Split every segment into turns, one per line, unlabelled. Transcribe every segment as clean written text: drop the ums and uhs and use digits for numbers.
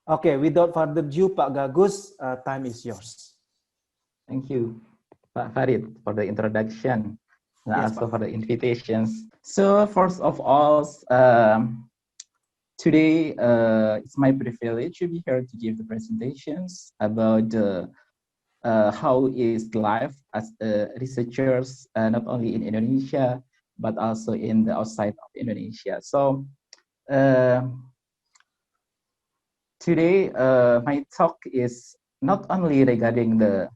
Okay, without further ado, Pak Gagus, time is yours.
Thank you, Pak Farid, for the introduction and
Yes,
also
Pak.
for the invitations. So first of all, today it's my privilege to be here to give the presentations about how is life as researchers, not only in Indonesia, but also in the outside of Indonesia. So uh, today my talk is not only regarding the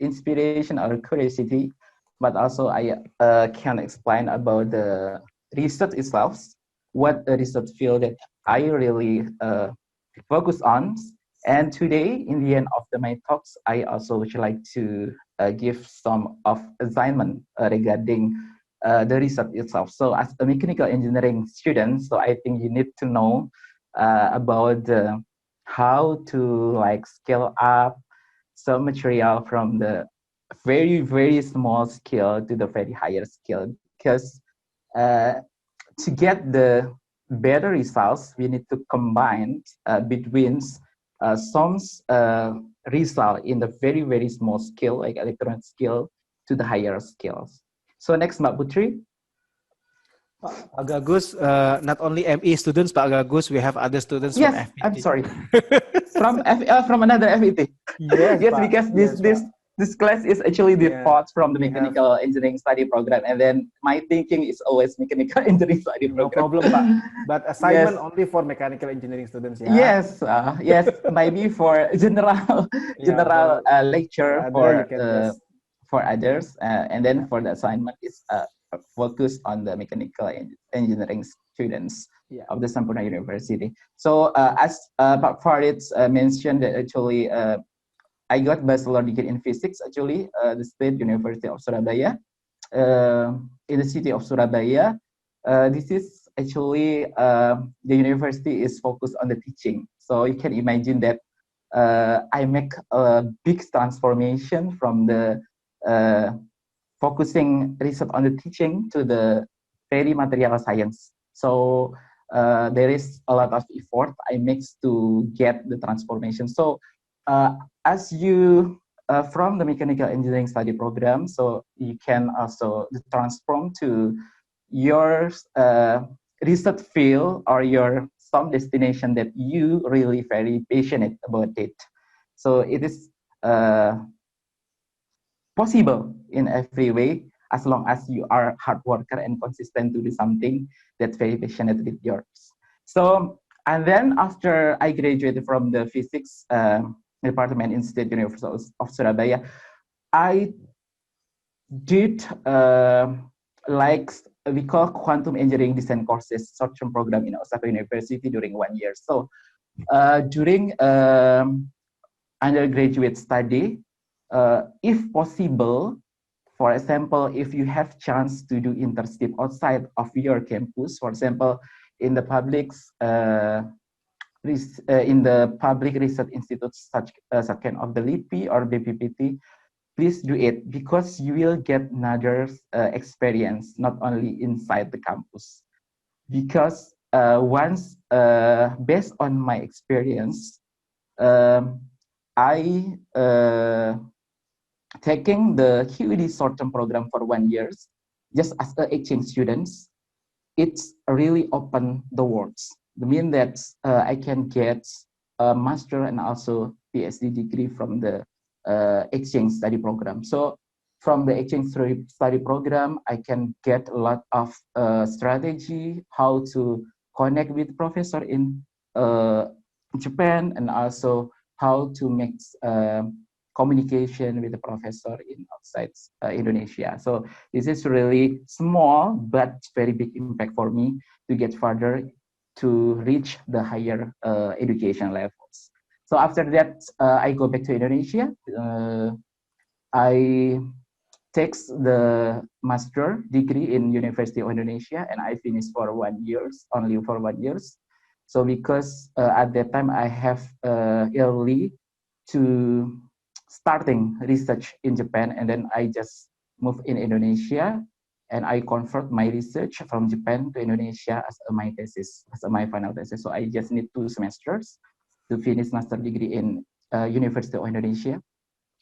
inspiration or curiosity, but also I can explain about the research itself, what the research field that I really focus on. And today, in the end of my talks, I also would like to give some of assignment regarding the research itself. So as a mechanical engineering student, so I think you need to know about how to like scale up some material from the very, very small scale to the very higher scale. Because to get the better results, we need to combine between some result in the very, very small scale, like electronic scale, to the higher scales. So next, Mbak Putri.
Pak Gagus, not only ME students, Pak Gagus, we have other students from
Yes,
FPT.
I'm sorry. From another FET.
Yes,
Yes,
Pak.
because
Yes,
this class is actually default from the
we have
mechanical engineering study program, and then my thinking is always mechanical engineering study
no
program.
problem, Pak. But assignment
Yes,
only for mechanical engineering students, yeah.
yes, yes. Maybe for general
Yeah, for
lecture
other you can just
for others, and then
yeah.
for the assignment is focused on the mechanical engineering students
Yeah.
of the Sampurna University. So as Pak Farid mentioned, that actually I got bachelor degree in physics actually the State University of Surabaya in the city of Surabaya. This is actually the university is focused on the teaching. So you can imagine that I make a big transformation from the uh, focusing research on the teaching to the very material science. So there is a lot of effort I make to get the transformation. So as you from the mechanical engineering study program, so you can also transform to your research field or your some destination that you really very passionate about it. So it is possible in every way as long as you are hard worker and consistent to do something that's very passionate with yours. So, and then after I graduated from the physics department in State University of Surabaya, I did like we call quantum engineering design courses short-term program in Osaka University during 1 year. So during undergraduate study, if possible, for example, if you have chance to do internship outside of your campus, for example, in the in the public research institutes such kind of the LIPI or BPPT, please do it because you will get another experience not only inside the campus. Because once, based on my experience, um, I taking the QED short-term program for 1 year, just as an exchange students, it's really open the worlds. The mean that I can get a master and also PhD degree from the exchange study program. So from the exchange study program, I can get a lot of strategy, how to connect with professor in uh, Japan, and also how to make communication with the professor in outside Indonesia. So this is really small but very big impact for me to get further to reach the higher education levels. So after that, I go back to Indonesia. I takes the master degree in University of Indonesia, and I finished for 1 year, only for 1 year. So because at that time I have early to starting research in Japan, and then I just moved in Indonesia, and I convert my research from Japan to Indonesia as my thesis, as my final thesis. So I just need 2 semesters. to finish master degree in University of Indonesia.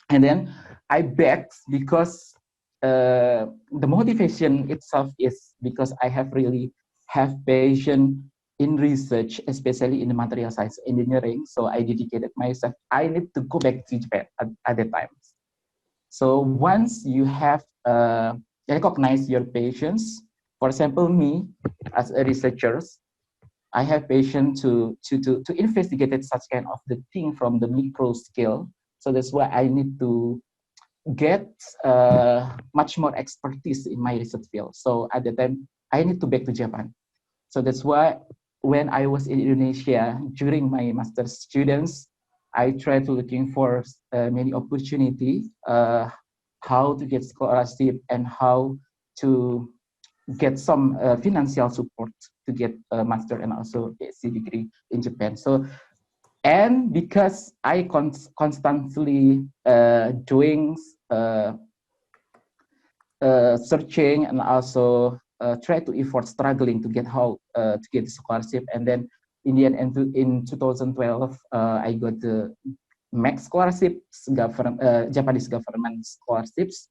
And then I begged because the motivation itself is because I have really have passion in research, especially in the material science engineering. So I dedicated myself. I need to go back to Japan at that time. So once you have recognized your passions, for example, me as a researcher, I have passion to investigate such kind of the thing from the micro scale. So that's why I need to get much more expertise in my research field. So at the time, I need to back to Japan. So that's why when I was in Indonesia during my master's students, I tried to looking for many opportunity, how to get scholarship and how to get some financial support to get a master and also PhD degree in Japan. So, and because I constantly doing searching and also try to effort struggling to get how to get the scholarship, and then in the end in 2012 I got the max scholarships, Japanese government scholarships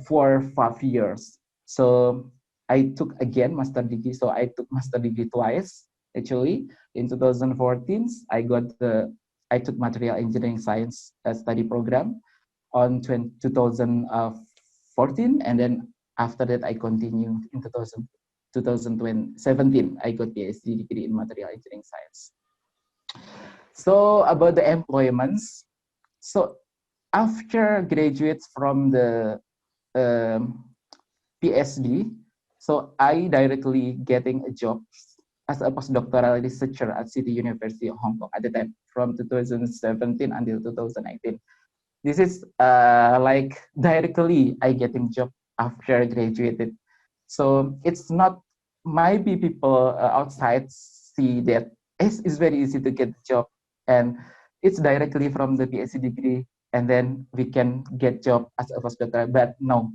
for 5 years. So I took again master degree. So I took master degree twice actually. In 2014, I took material engineering science study program on 2014, and then after that I continued in 2017. I got PhD degree in material engineering science. So about the employments, so after graduates from the PhD, so I directly getting a job as a postdoctoral researcher at City University of Hong Kong at the time from 2017 until 2019. This is like directly I getting job after I graduated. So it's not, maybe people outside see that it's very easy to get the job and it's directly from the PhD degree and then we can get job as a postdoctoral, but no.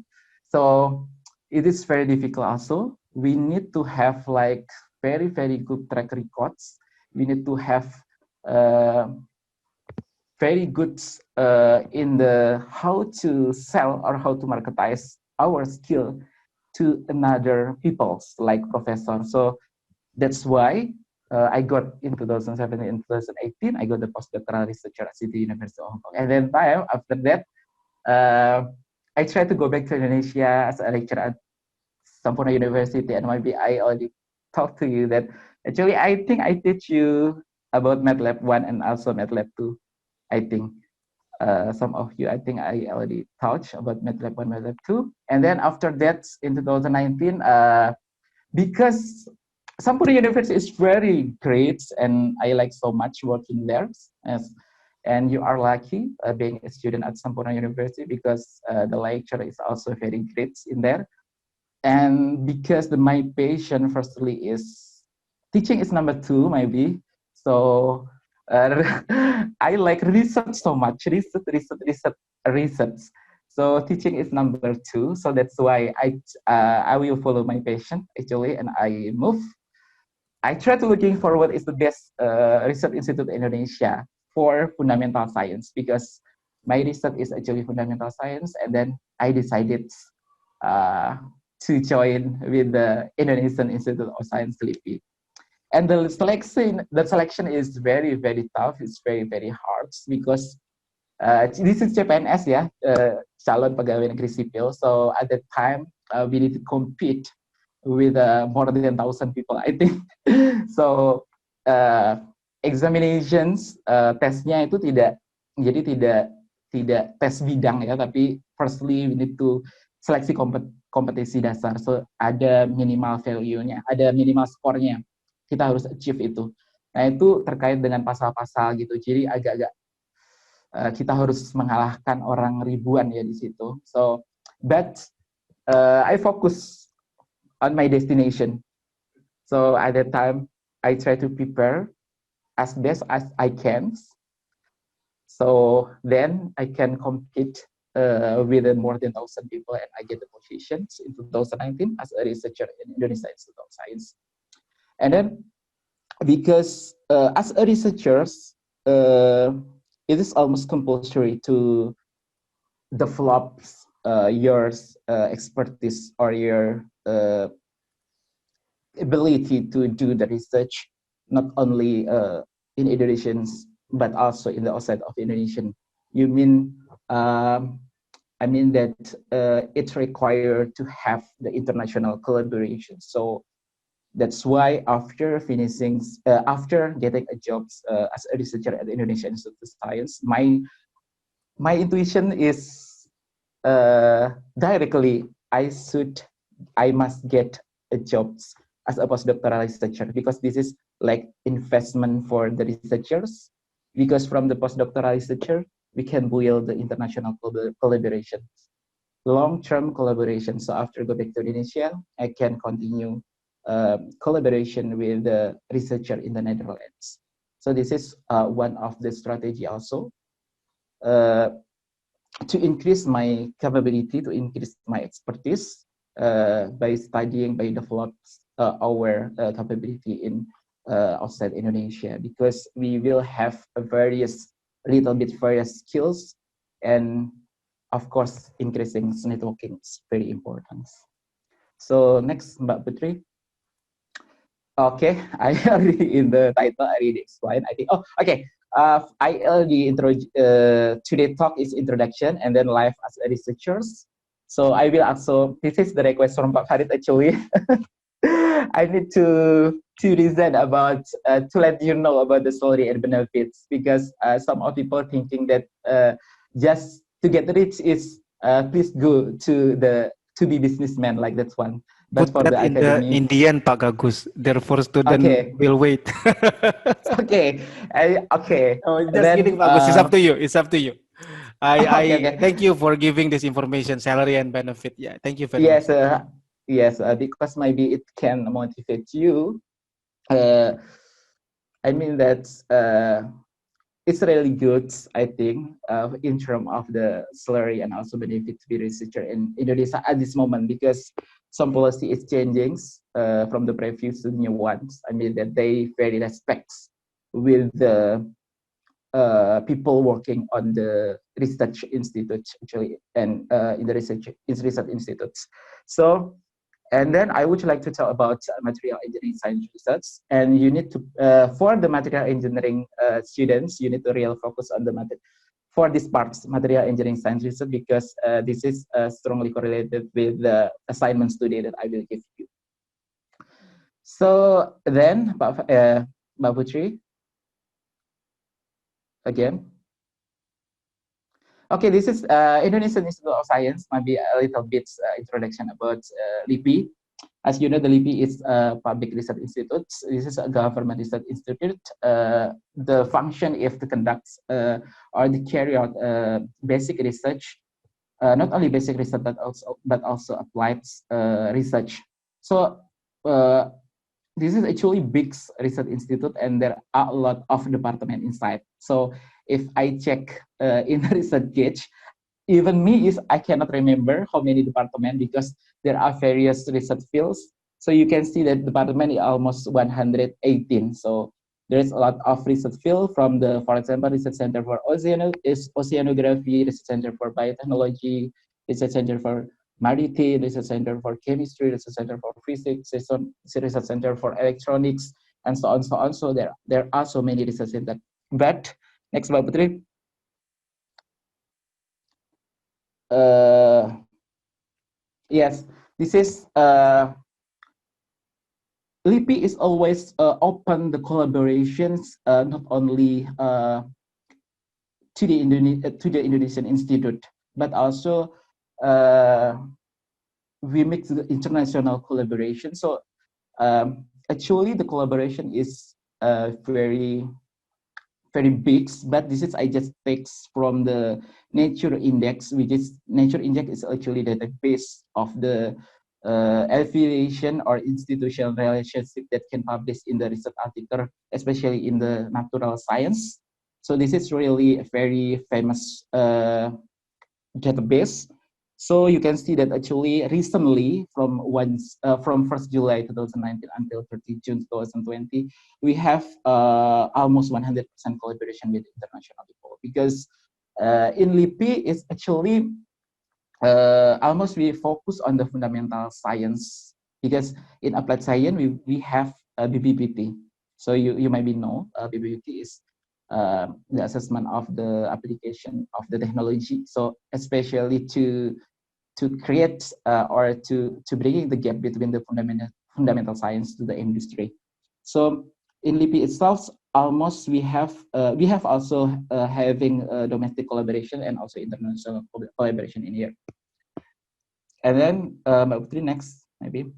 So it is very difficult also. We need to have like very, very good track records. We need to have very good in the how to sell or how to marketize our skill to another people's like professor. So that's why I got in 2017 and 2018, I got the postdoctoral researcher at City University of Hong Kong. And then after that, I tried to go back to Indonesia as a lecturer at Sampurna University, and maybe I already talked to you that actually I think I teach you about MATLAB 1 and also MATLAB 2. I think some of you, I think I already touched about MATLAB 1, MATLAB 2. And then after that, in 2019, because Sampurna University is very great and I like so much working there. And you are lucky being a student at Sampurna University because the lecture is also very great in there. And because my passion firstly is teaching is number 2 maybe. So I like research so much, research. So teaching is number 2. So that's why I will follow my passion actually, and I move. I try to looking for what is the best research institute in Indonesia for fundamental science, because my research is actually fundamental science, and then I decided to join with the Indonesian Institute of Science LIPI. And the selection is very, very tough. It's very, very hard because this is CPNS ya, calon pegawai negeri sipil. So at that time we need to compete with more than 1,000 people, I think. So examinations, tesnya itu tidak tes bidang ya, tapi firstly we need to seleksi kompetisi dasar. So ada minimal value-nya, ada minimal skornya. Kita harus achieve itu. Nah, itu terkait dengan pasal-pasal gitu. Jadi agak-agak kita harus mengalahkan orang ribuan ya di situ. So, but I focus on my destination. So at that time, I try to prepare as best as I can. So then I can compete with more than 1,000 people, and I get the positions in 2019 as a researcher in Indonesia Institute of Science. And then because as a researcher, it is almost compulsory to develop your expertise or your ability to do the research, not only in Indonesian, but also in the outside of Indonesian. You mean, I mean that it's required to have the international collaboration. So that's why after finishing, after getting a job as a researcher at the Indonesian Institute of Science, my intuition is directly I must get a job as a postdoctoral researcher, because this is like investment for the researchers, because from the postdoctoral researcher we can build the international collaboration, long-term collaboration. So after go back to Indonesia, I can continue collaboration with the researcher in the Netherlands. So this is one of the strategy also. To increase my capability, to increase my expertise by studying, by develop our capability in outside Indonesia, because we will have a various skills, and of course increasing networking is very important. So next, Mbak Putri. Okay, I already in the title I already explained. I think. Oh, okay. I already today talk is introduction and then life as a researchers. So I will also, this is the request from Pak Farid actually. I need to reason about to let you know about the salary and benefits, because some of people thinking that just to get rich is please go to be businessman, like that's one. But
Put
for
that
the
in the
academy,
Indian, Pak Gagus. Therefore, student
okay,
will wait.
okay, okay.
Oh,
And
just
then
kidding, Pak Gus. It's up to you. It's up to you. I
okay, okay.
thank you for giving this information, salary and benefit. Yeah, thank you very much.
Yes, yes, because maybe it can motivate you. Uh, I mean that it's really good, I think, in terms of the salary and also benefit to be researcher in Indonesia at this moment, because some policy is changing from the previous to new ones. I mean that they very respects with the people working on the research institutes actually, and in the research institutes. So, and then I would like to talk about material engineering science research. And you need to, for the material engineering students, you need to really focus on the for this part, material engineering science research, because this is strongly correlated with the assignments today that I will give you. So then, Mbak Putri, again. Okay, this is Indonesian Institute of Science. Maybe a little bit introduction about LIPI. As you know, the LIPI is a public research institute. This is a government research institute. The function is to conduct or to carry out basic research, not only basic research but also applied research. So this is actually big research institute, and there are a lot of department inside. So if I check in the research page, even me is I cannot remember how many department, because there are various research fields. So you can see that department is almost 118. So there's a lot of research field from the, for example, research center for oceanography, research center for biotechnology, research center for maritime, research center for chemistry, research center for physics, research center for electronics, and so on, so on. So there are so many research centers. But next, Mbak Putri. Yes, this is LIPI is always open the collaborations, not only to the Indonesian Institute, but also we make the international collaboration. So actually, the collaboration is very big, but this is I just takes from the Nature Index, which is Nature Index is actually the database of the affiliation or institutional relationship that can publish in the research article, especially in the natural science. So this is really a very famous database. So you can see that actually recently from 1st July 2019 until 30 June 2020, we have almost 100% collaboration with international people, because in LIPI it's actually almost we focus on the fundamental science, because in applied science we have BBBT. So you maybe know BBBT is the assessment of the application of the technology. So especially to create or to bringing the gap between the fundamental science to the industry. So in LIPI itself, almost we have also having domestic collaboration and also international collaboration in here. And then Mbak Putri next maybe.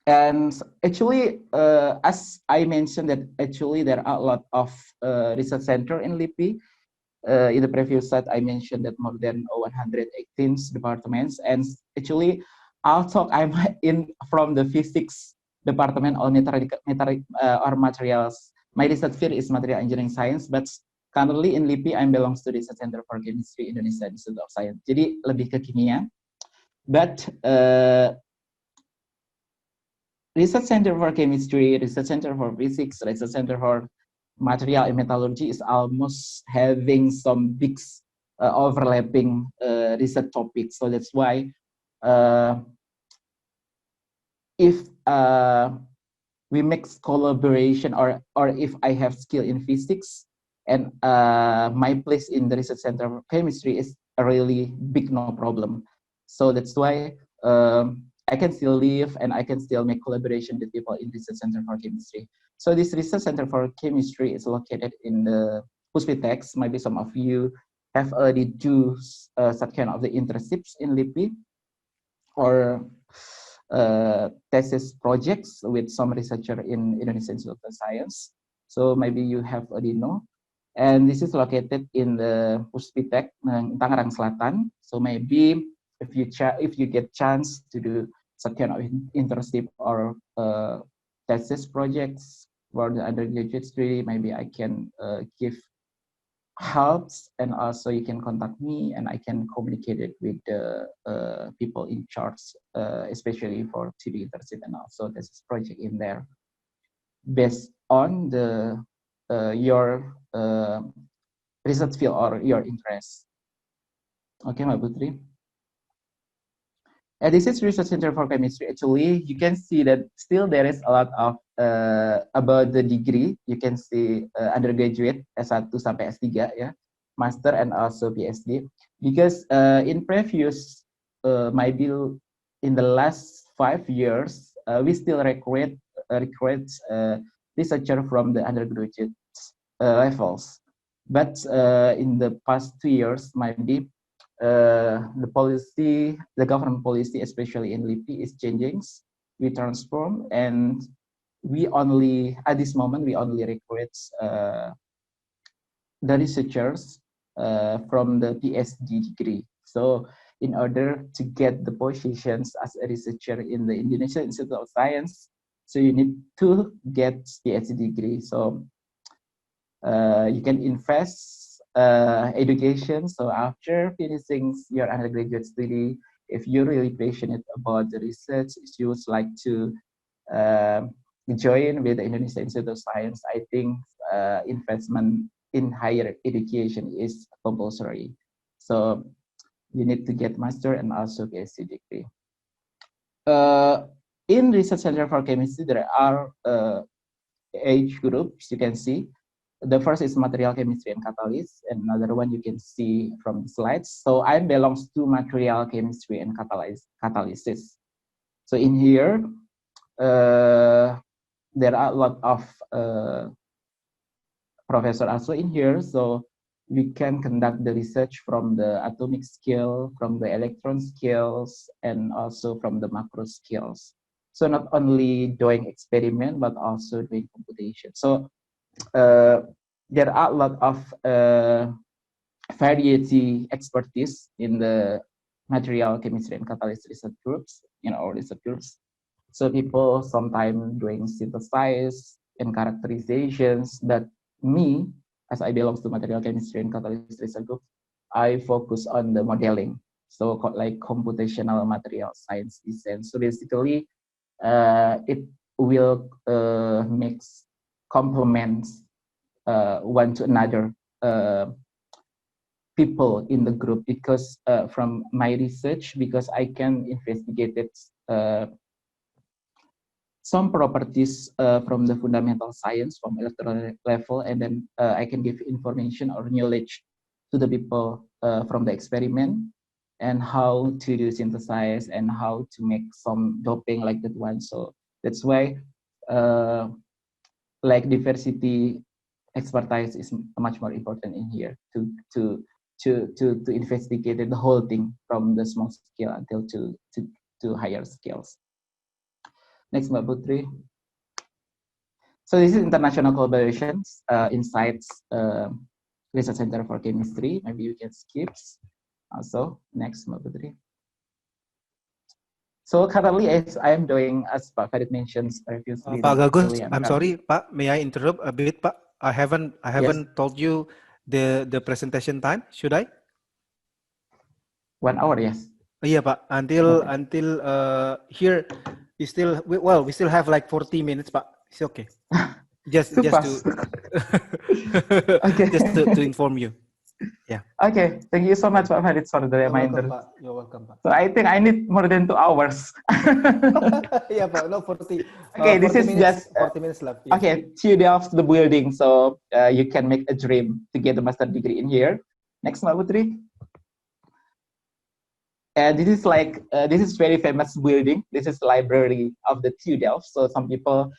And actually, as I mentioned that actually there are a lot of research center in LIPI. In the previous slide, I mentioned that more than 118 departments, and actually, also I'm in from the physics department or or materials. My research field is material engineering science, but currently in LIPI I belongs to Research Center for Chemistry Indonesia Institute of Science. Jadi lebih ke kimia, but Research Center for Chemistry, Research Center for Physics, Research Center for Material and Metallurgy is almost having some big overlapping research topics. So that's why if we make collaboration, or if I have skill in physics and my place in the Research Center for Chemistry is a really big no problem. So that's why I can still live and I can still make collaboration with people in Research Center for Chemistry. So this Research Center for Chemistry is located in the Puspitex. Maybe some of you have already do such kind of the internships in LIPI or thesis projects with some researcher in Indonesian Institute of Science. So maybe you have already know. And this is located in the Puspitek, Tangerang Selatan. So maybe if you get chance to do some kind of internship or thesis projects for the undergraduate degree, maybe I can give helps, and also you can contact me and I can communicate it with the people in charge, especially for TD internship and also thesis project in there, based on the your research field or your interest. Okay, Mbak Putri. This is Research Center for Chemistry. Actually, you can see that still there is a lot of about the degree. You can see undergraduate S1 sampai S3 ya, master and also PhD. Because in previous, maybe in the last 5 years, we still recruit researcher from the undergraduate levels. But in the past 2 years, maybe the government policy, especially in LIPI, is changing. We transform, and we only, at this moment, we only recruit the researchers from the PhD degree. So in order to get the positions as a researcher in the Indonesian Institute of Science, so you need to get PhD degree. So you can invest education. So after finishing your undergraduate study, if you're really passionate about the research, if you would like to join with the Indonesian Institute of Science, I think investment in higher education is compulsory. So you need to get master and also PhD degree. In Research Center for Chemistry, there are age groups you can see. The first is material chemistry and catalysis, and another one you can see from the slides. So I belongs to material chemistry and catalysis. So in here, there are a lot of professors also in here. So we can conduct the research from the atomic scale, from the electron scales, and also from the macro scales. So not only doing experiment, but also doing computation. So there are a lot of variety expertise in the material chemistry and catalyst research groups, in our research groups. So people sometimes doing synthesis and characterizations, but me, as I belong to material chemistry and catalyst research group, I focus on the modeling. so like computational material science design. So basically, it will mix complements one to another people in the group, because from my research, because I can investigate it, some properties from the fundamental science from electoral level, and then I can give information or knowledge to the people from the experiment, and how to do synthesize and how to make some doping like that one. So that's why like diversity expertise is much more important in here to investigate the whole thing from the small scale until to higher scales. Next, Mbak Putri. So this is international collaborations, insights, Research Center for Chemistry. Maybe you can skip. Also, next, Mbak Putri. So currently, as I am doing, as Pak Farid mentioned previously,
Pak Gagus, I'm sorry, Pak. May I interrupt a bit, Pak? I haven't told you the presentation time. Should I?
1 hour, yes.
Iya, Pak. Until here, we still have like 40 minutes, Pak. It's okay. Just to
Okay.
just to inform you. Yeah.
Okay. Thank you so much, Pak Farid, for the reminder.
You're welcome, Pak.
So I think I need more than 2 hours.
Yeah, Pak. No, 40.
Okay, this is
minutes,
just
40 minutes left. Yeah.
Okay, TUD of the building. So you can make a dream to get a master degree in here. Next, Mbak Putri. And this is like this is very famous building. This is library of the TU Delft. So some people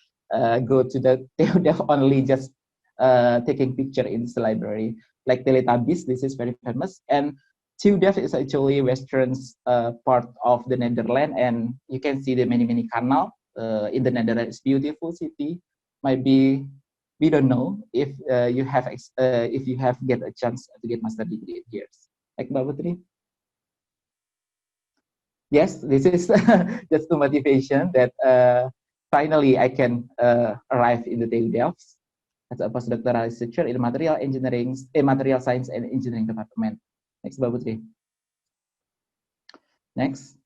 go to the TU Delft only just taking picture in this library. Like Teletubbies, this is very famous. And TU Delft is actually western part of the Netherlands, and you can see the many canal in the Netherlands. Beautiful city. Maybe we don't know if you have get a chance to get master degree here. Like Mbak Putri. Yes, this is just the motivation that finally I can arrive in the TU Delft as a postdoctoral researcher in material engineering, material science and engineering department. Next, Mbak Putri. Next.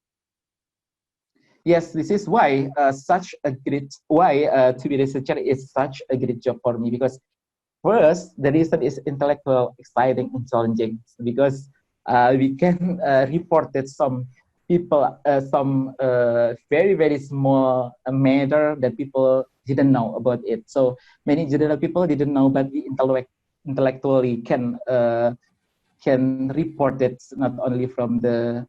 Yes, this is why to be a researcher is such a great job for me, because first the reason is intellectual, exciting, and challenging, because we can report that some people, some very small matter that people didn't know about it. So many general people didn't know, but we intellectually can report it not only from the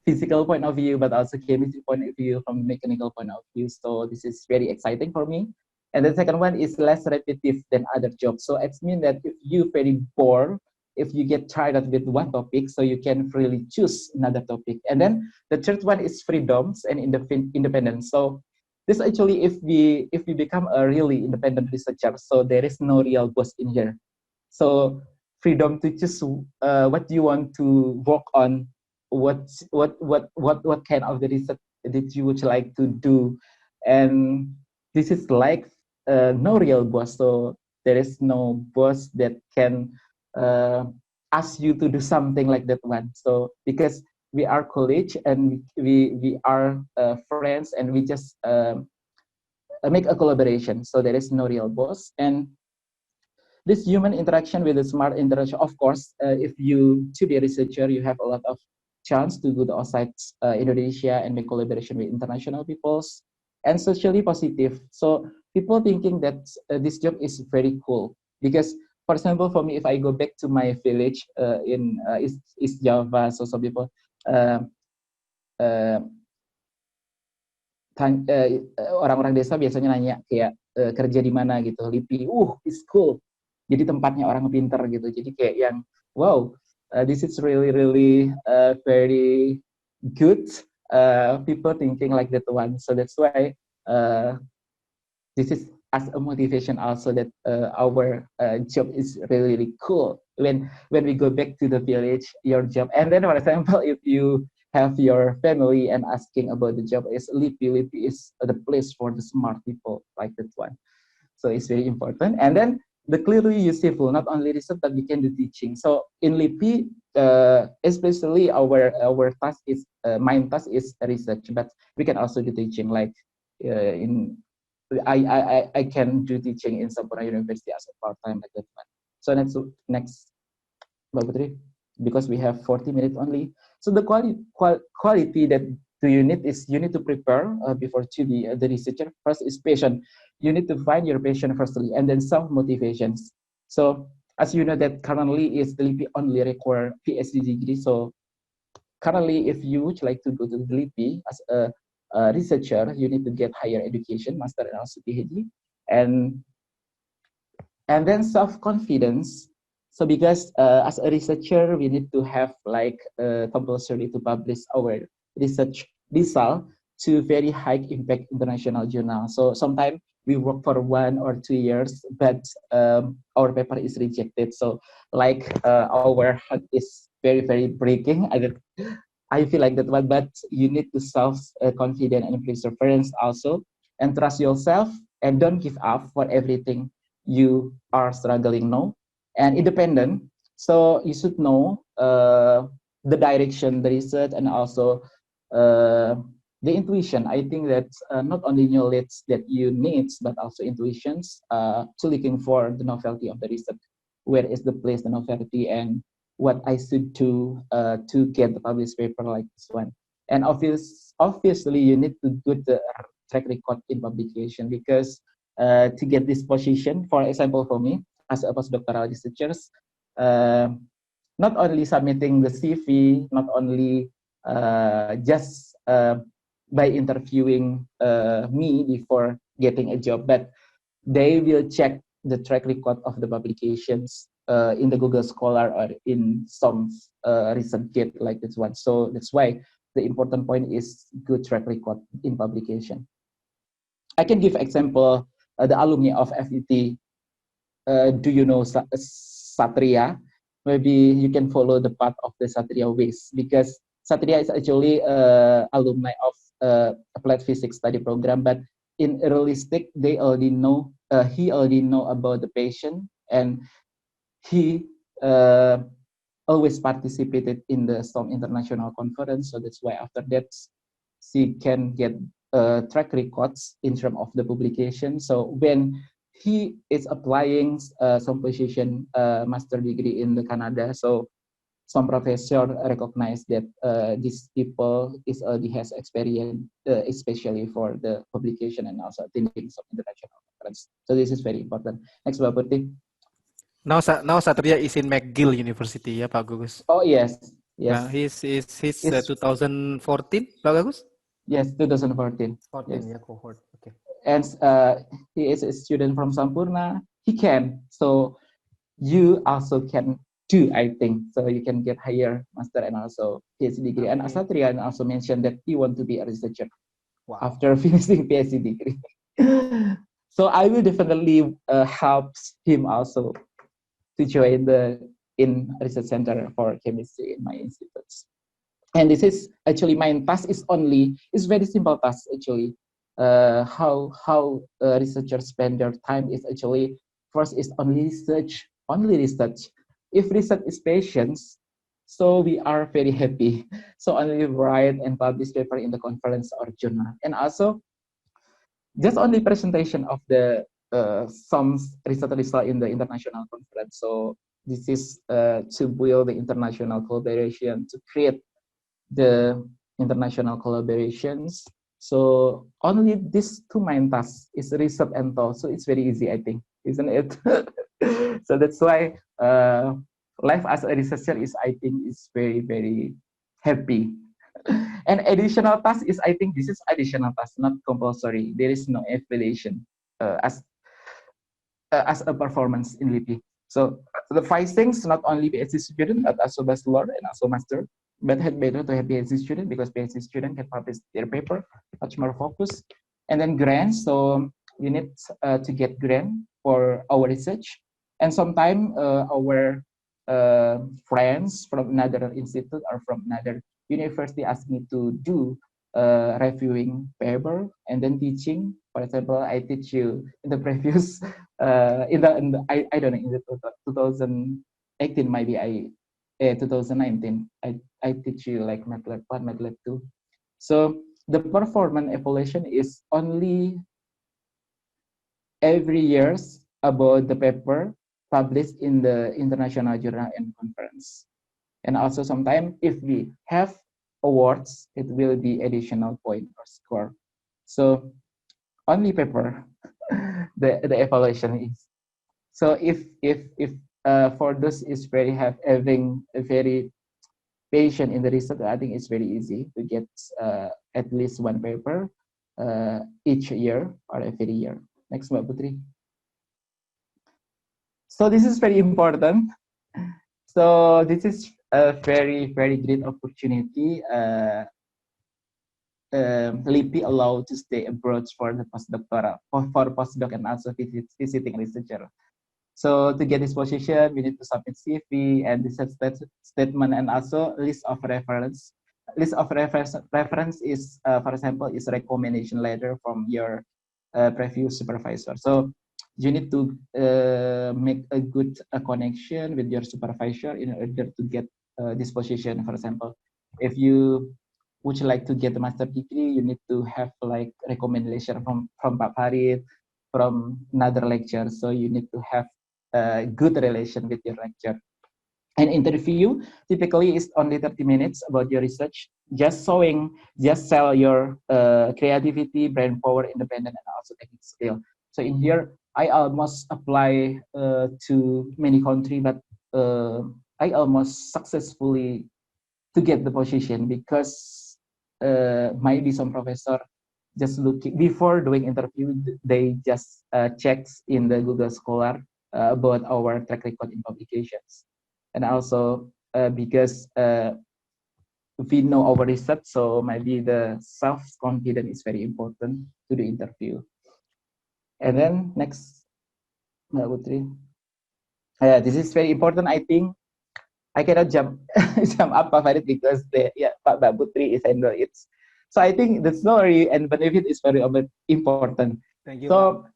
physical point of view, but also chemistry point of view, from mechanical point of view. So this is very exciting for me. And the second one is less repetitive than other jobs. So it means that if you very bored, if you get tired of with one topic, so you can freely choose another topic. And then the third one is freedoms and independence. So this actually, if we become a really independent researcher, so there is no real boss in here. So freedom to choose what you want to work on, what kind of the research that you would like to do, and this is like no real boss. So there is no boss that can ask you to do something like that one. So because we are colleagues and we are friends, and we just make a collaboration. So there is no real boss. And this human interaction with the smart interaction, of course, if you to be a researcher, you have a lot of chance to go to outside Indonesia and make collaboration with international peoples, and socially positive. So people thinking that this job is very cool, because, for example, for me, if I go back to my village in East Java, so some people orang-orang desa biasanya nanya kayak kerja di mana gitu, LIPI, it's cool. Jadi tempatnya orang pinter gitu. Jadi kayak yang wow, this is really very good. People thinking like that one. So that's why this is as a motivation also that our job is really cool. When we go back to the village, your job, and then for example, if you have your family and asking about the job, is LIPI is the place for the smart people like that one. So it's very important. And then the clearly useful, not only research, but we can do teaching. So in LIPI, especially our task is main task is research, but we can also do teaching. Like in I can do teaching in Sampurna University as a part time like that one. So next, Mbak Putri, because we have 40 minutes only. So the quality that do you need is you need to prepare before to be the researcher. First is passion. You need to find your passion firstly, and then self motivations. So as you know that currently is the LIPI only require PhD degree. So currently, if you would like to go to the LIPI as a researcher, you need to get higher education, master and also PhD, and then self confidence. So because as a researcher, we need to have like compulsory to publish our research result to very high impact international journal. So sometimes we work for 1 or 2 years, but our paper is rejected. So like our heart is very breaking. I feel like that one, but you need to self confident and perseverance also, and trust yourself, and don't give up for everything you are struggling now, and independent. So you should know the direction, the research, and also uh, the intuition. I think that not only knowledge that you need, but also intuitions to looking for the novelty of the research. Where is the place, the novelty, and what I should do to get the published paper like this one. And obviously, you need to do the track record in publication, because to get this position, for example, for me as a postdoctoral researcher, uh, not only submitting the CV, not only just by interviewing me before getting a job, but they will check the track record of the publications in the Google Scholar or in some recent gate like this one. So that's why the important point is good track record in publication. I can give example, the alumni of FET. Do you know Satria? Maybe you can follow the path of the Satria ways, because Satria is actually alumni of applied physics study program, but in realistic they already know he already know about the patient, and he always participated in the some international conference. So that's why after that she can get track records in terms of the publication. So when he is applying some position master degree in the Canada, so some professor recognize that these people is already has experience, especially for the publication and also attending some international conference. So this is very important. Next, Mbak Putih.
Now Satria is in McGill University, ya Pak Gugus.
Oh yes, yes.
He's 2014, Pak Gugus.
Yes, 2014.
14,
yes.
yeah, cohort. Okay.
And he is a student from Sampurna. He can. So you also can too, I think. So you can get higher master and also PhD degree. Okay. And Asatrian also mentioned that he want to be a researcher after finishing PhD degree. So I will definitely help him also to join the research center for chemistry in my institutes. And this is actually my task is very simple task actually. How researchers spend their time is actually first is only research. If research is patience, so we are very happy. So only write and publish paper in the conference or journal, and also just only presentation of the some research result in the international conference. So this is to build the international collaboration, to create the international collaborations. So only these two main tasks is research and talk. So it's very easy, I think, isn't it? So that's why life as a researcher is, I think, is very happy. And additional task is, I think, this is additional task, not compulsory. There is no affiliation as a performance in LIPI. So the 5 things, not only PhD student, but also bachelor and also master. But it's better to have PhD student because PhD student can publish their paper much more focused. And then grants, so we need to get grant for our research. And sometimes our friends from another institute or from another university ask me to do reviewing paper and then teaching. For example, I teach you in the previous I don't know, in the 2018 maybe 2019 I teach you like MATLAB 1, MATLAB 2. So the performance evaluation is only every years about the paper published in the international journal and conference. And also sometimes if we have awards, it will be additional point or score. So only paper, the evaluation is. So if for those is having a very patient in the research, I think it's very easy to get at least one paper each year or every year. Next, Mbak Putri. So this is very important. So this is a very great opportunity. LIPI allowed to stay abroad for the postdoctoral, for postdoc and also visiting researcher. So to get this position, we need to submit CV and research statement and also list of reference. List of reference is, for example, is a recommendation letter from your previous supervisor. So you need to make a good connection with your supervisor in order to get this position. For example, if you would you like to get a master degree, you need to have like recommendation from Pak Farid, from another lecturer. So you need to have a good relation with your lecturer. An interview typically is only 30 minutes about your research, just sell your creativity, brain power, independent, and also technical skill. So in here, I almost apply to many countries, but I almost successfully to get the position because maybe some professor just looking before doing interview, they just checks in the Google Scholar about our track record in publications. And also because we know our research, so maybe the self-confidence is very important to the interview. And then next, Mbak Putri. This is very important, I think. I cannot jump up Pak Farid because Mbak Putri is handle it. So I think the story and benefit is very important.
Thank you.
So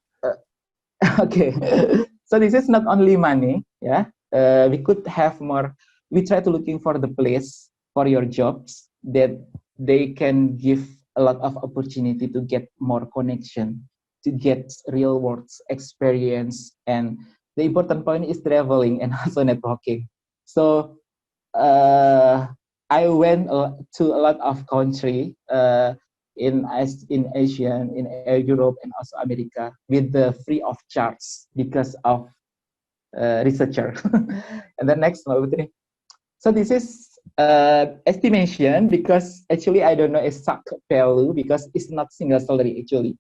okay, so this is not only money, yeah. We could have more. We try to looking for the place for your jobs that they can give a lot of opportunity to get more connection, to get real world experience, and the important point is traveling and also networking. So I went to a lot of country in Asia, in Europe, and also America with the free of charge because of researcher. And then next, so this is estimation because actually I don't know exact value because it's not single salary actually.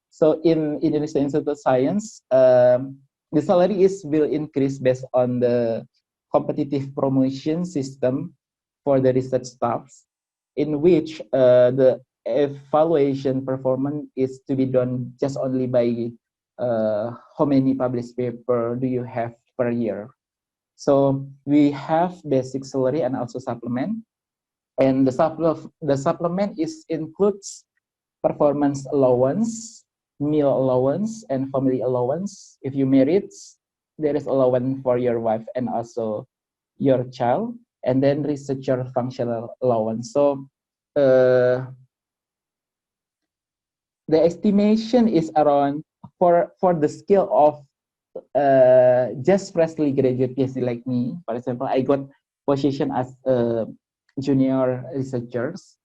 So in Indonesia Institute of Science, the salary will increase based on the competitive promotion system for the research staffs, in which the evaluation performance is to be done just only by how many published paper do you have per year. So we have basic salary and also supplement, and the supplement includes performance allowance, meal allowance, and family allowance. If you married, there is allowance for your wife and also your child, and then researcher functional allowance. So the estimation is around for the skill of just freshly graduate PhD like me. For example, I got position as a junior researchers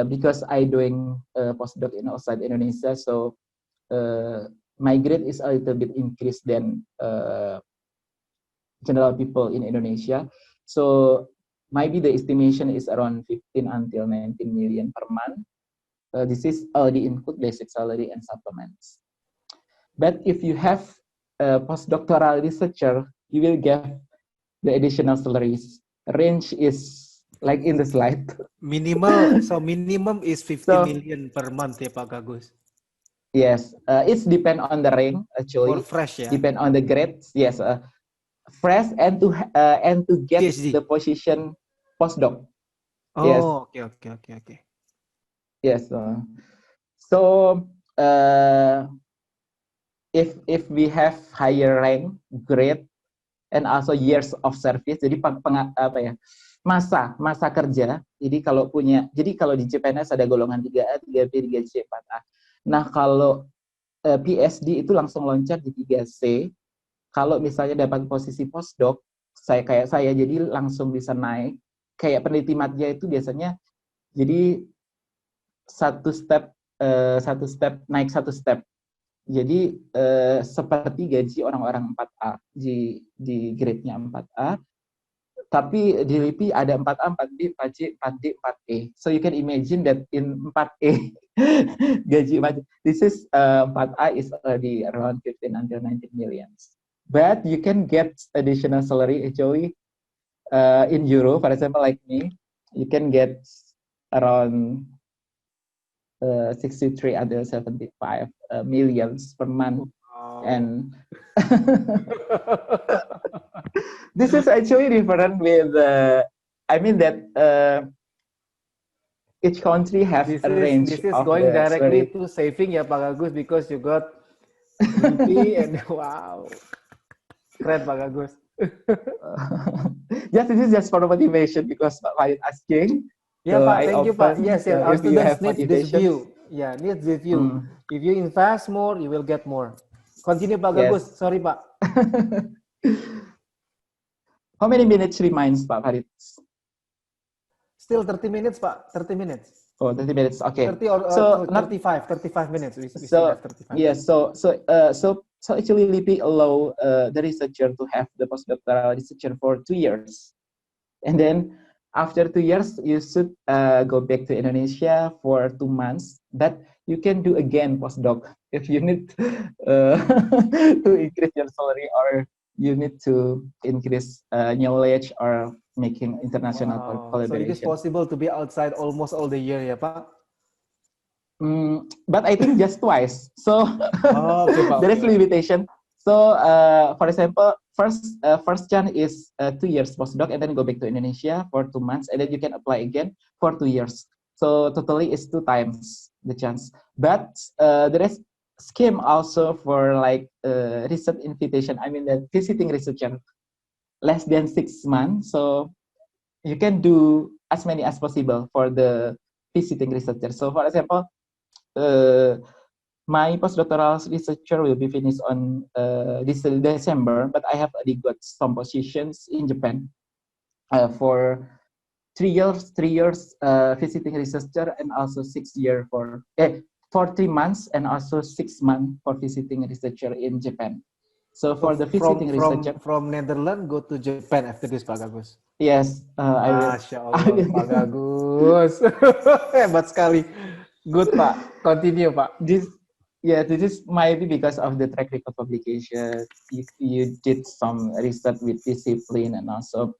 because I doing postdoc in outside Indonesia. So my grade is a little bit increased than general people in Indonesia. So maybe the estimation is around 15 until 19 million per month. This is already include basic salary and supplements. But if you have a postdoctoral researcher, you will get the additional salaries. Range is like in the slide.
Minimum is 50 million per month ya Pak Agus.
Yes, it's depend on the rank actually.
For fresh ya.
Depend on the grades. Yes, fresh and to get
PhD.
the position postdoc.
Oh,
Yes.
Okay.
Yes. So if we have higher rank, grade, and also years of service, jadi apa ya, masa kerja. Jadi kalau di CPNS ada golongan 3A, 3B, 3C, 4A. Nah, kalau PSD itu langsung loncat di 3C. Kalau misalnya dapat posisi postdoc, kayak saya jadi langsung bisa naik. Kayak peneliti madya itu biasanya jadi satu step naik satu step. Jadi seperti gaji orang-orang 4A di grade-nya 4A, tapi di LIPI ada 4A, 4B, 4C, 4D, 4E. So you can imagine that in 4E gaji this is 4A is already around 15 until 19 millions. But you can get additional salary actually in euro, for example, like me, you can get around 63 until 75 millions per month.
Wow.
And this is actually different with, I mean that each country has a range
This is
of
going
the
directly
salary.
to saving ya Pak Agus, because you got BP and wow. Keren Pak Agus.
Yes, this is just for motivation because Pak Farid asking.
Yeah,
So
Pak.
I
Thank you, Pak.
open,
Yes, yes. Our
if you
students
have
need this
motivation.
view. Yeah, need this view. If you invest more, you will get more. Continue, Pak
Yes.
Agus. Sorry, Pak.
How many minutes remains, Pak Farid?
Still 30 minutes, Pak. 30 minutes.
Oh, 30 minutes. Okay.
30 or
So
35 minutes. We still have 35.
Yes. So actually, LIPI allow the researcher to have the postdoctoral researcher for 2 years, and then after 2 years, you should go back to Indonesia for 2 months. But you can do again postdoc if you need to increase your salary, or you need to increase knowledge or making international
So it is
collaboration.
possible to be outside almost all the year, ya Pak?
But I think just twice. So
Okay, Pak.
there is limitation. So for example, first chance is 2 years postdoc, and then go back to Indonesia for 2 months, and then you can apply again for 2 years. So totally is 2 times the chance. But there is scheme also for like research invitation. I mean the visiting researcher less than 6 months. So you can do as many as possible for the visiting researcher. So for example, my postdoctoral researcher will be finished on this December, but I have already got some positions in Japan for 3 years visiting researcher, and also 6 years for 3 months and also 6 months for visiting researcher in Japan. So for the visiting researcher
from Netherlands go to Japan after this, Pak Agus.
Yes, I will.
Masya Allah, Pak Agus. Hebat sekali. Good, Pak. Continue, Pak.
This is maybe because of the track record publication. You did some research with discipline, and also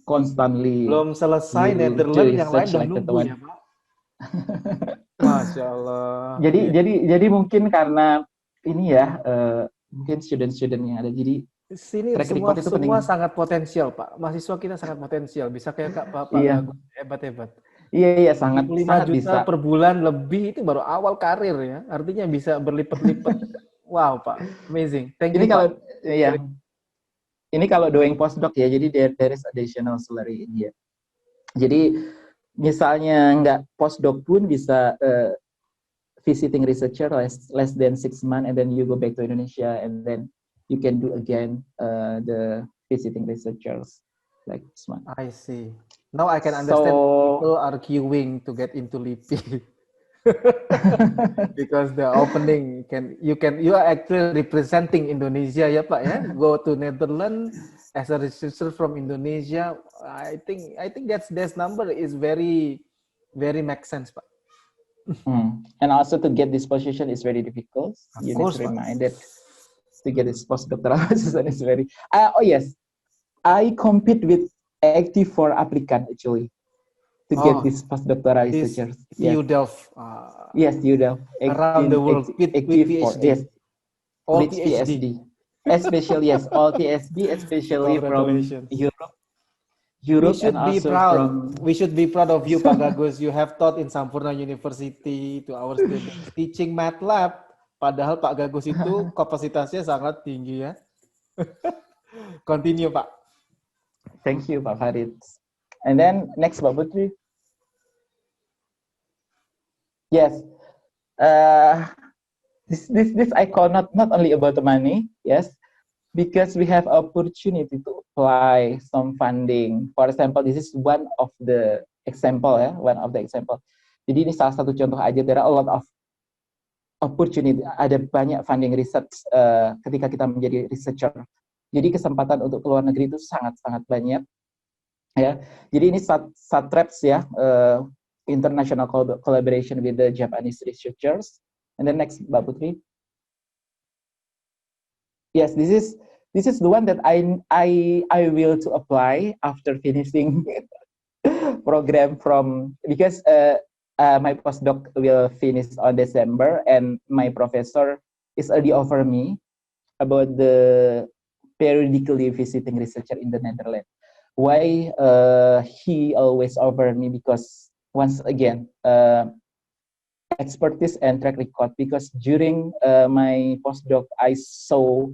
constantly.
Belum selesai Netherlands, yang lain udah nunggu ya, Pak. Masya Allah.
Jadi mungkin karena ini ya, mungkin student yang ada. Jadi
sini semua sangat potensial, Pak. Mahasiswa kita sangat potensial. Bisa kayak Pak
Iya.
Hebat-hebat.
Iya, sangat
5
sangat
juta
bisa.
per bulan lebih, itu baru awal karir ya. Artinya bisa berlipat-lipat. Wow, Pak. Amazing. Thank you,
Ini kalau
Pak.
ini kalau doing postdoc ya, jadi there is additional salary in here. Jadi misalnya nggak postdoc pun bisa visiting researcher less than 6 months, and then you go back to Indonesia, and then you can do again the visiting researchers like this one.
I see. Now I can understand people are queuing to get into LIPI. Because the opening you are actually representing Indonesia ya Pak ya. Go to Netherlands as a researcher from Indonesia. I think that's number is very makes sense, Pak.
And also to get this position is very difficult. You need to remind that to get this postdoctoral position is very. Oh yes, I compete with 84 applicant actually to get this postdoctoral researcher.
TU Delft.
Yes, TU Delft.
Around the world with PhD.
Yes.
All
with PhD. Especially yes, all PhD, especially from Europe. Europe and
be
also
proud.
from
We should be proud of you, Pak Gagus. You have taught in Sampurna University to our students teaching MATLAB. Padahal Pak Gagus itu kapasitasnya sangat tinggi ya. Continue, Pak.
Thank you, Pak Farid. And then next, Pak Putri. Yes, this I call not only about the money, yes, because we have opportunity to apply some funding. For example, this is one of the example ya, one of the example. Jadi ini salah satu contoh aja. There are a lot of opportunity. Ada banyak funding research ketika kita menjadi researcher. Jadi kesempatan untuk keluar negeri itu sangat banyak. Ya, jadi ini SATREPS ya, international collaboration with the Japanese researchers. And then next, Mbak Putri. Yes, this is the one that I will to apply after finishing program because my postdoc will finish on December and my professor is already offer me about the periodically visiting researcher in the Netherlands. Why he always offer me? Because once again, expertise and track record. Because during my postdoc, I saw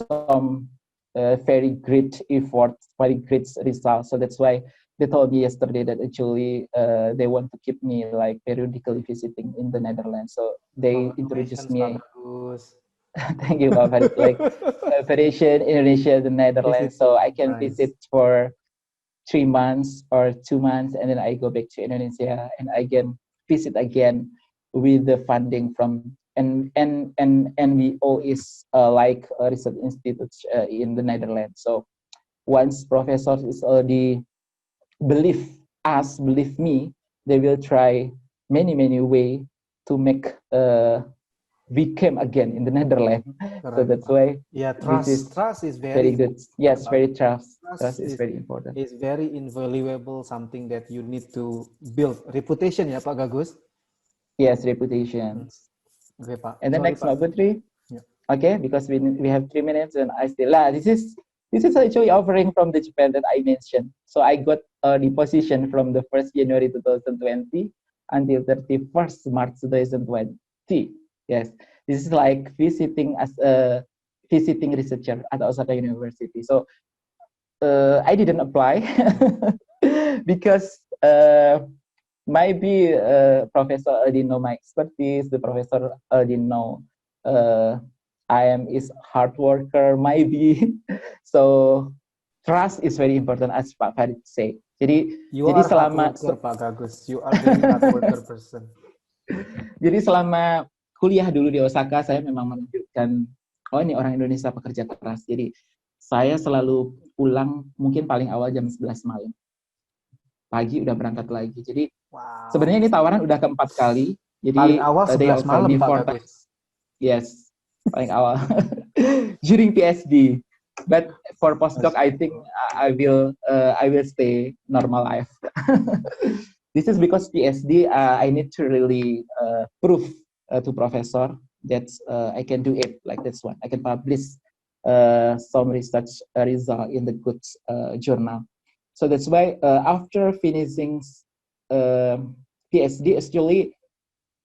some very great effort, very great results. So that's why they told me yesterday that actually they want to keep me like periodically visiting in the Netherlands. So they introduced me. Thank you, Pak Farid. Like Federation Indonesia, the Netherlands. So I can visit for 3 months or 2 months, and then I go back to Indonesia and I can visit again with the funding from NWO is like a research institute in the Netherlands. So once professors is already believe me, they will try many way to make we came again in the Netherlands. Correct. So that's why
trust is very
good. Yes, very trust is very important.
It's very invaluable, something that you need to build reputation ya Pak Gagus.
Yes, reputation.
Okay, Pak.
And then next, Mbak Putri.
Yeah.
Okay, because we have 3 minutes and I still this is actually offering from the Japan that I mentioned. So I got the position from the 1st January 2020 until 31st March 2020. Yes, this is like visiting as a visiting researcher at Osaka University. So I didn't apply because maybe professor already know my expertise. The professor already know I am is hard worker maybe. So trust is very important as Pak Farid say. Jadi selama
hard worker, Pak Gagus, you are very hard worker person.
Jadi selama kuliah dulu di Osaka, saya memang menunjukkan, oh ini orang Indonesia pekerja keras. Jadi saya selalu pulang mungkin paling awal jam 11 malam. Pagi udah berangkat lagi. Jadi sebenarnya ini tawaran udah keempat kali. Jadi
paling awal 11 malam Pak Gagus.
Yes, paling awal. During PhD. But for postdoc, I think I will stay normal life. This is because PhD, I need to really prove to professor that I can do it like this one. I can publish some research result in the good journal. So that's why after finishing PhD, actually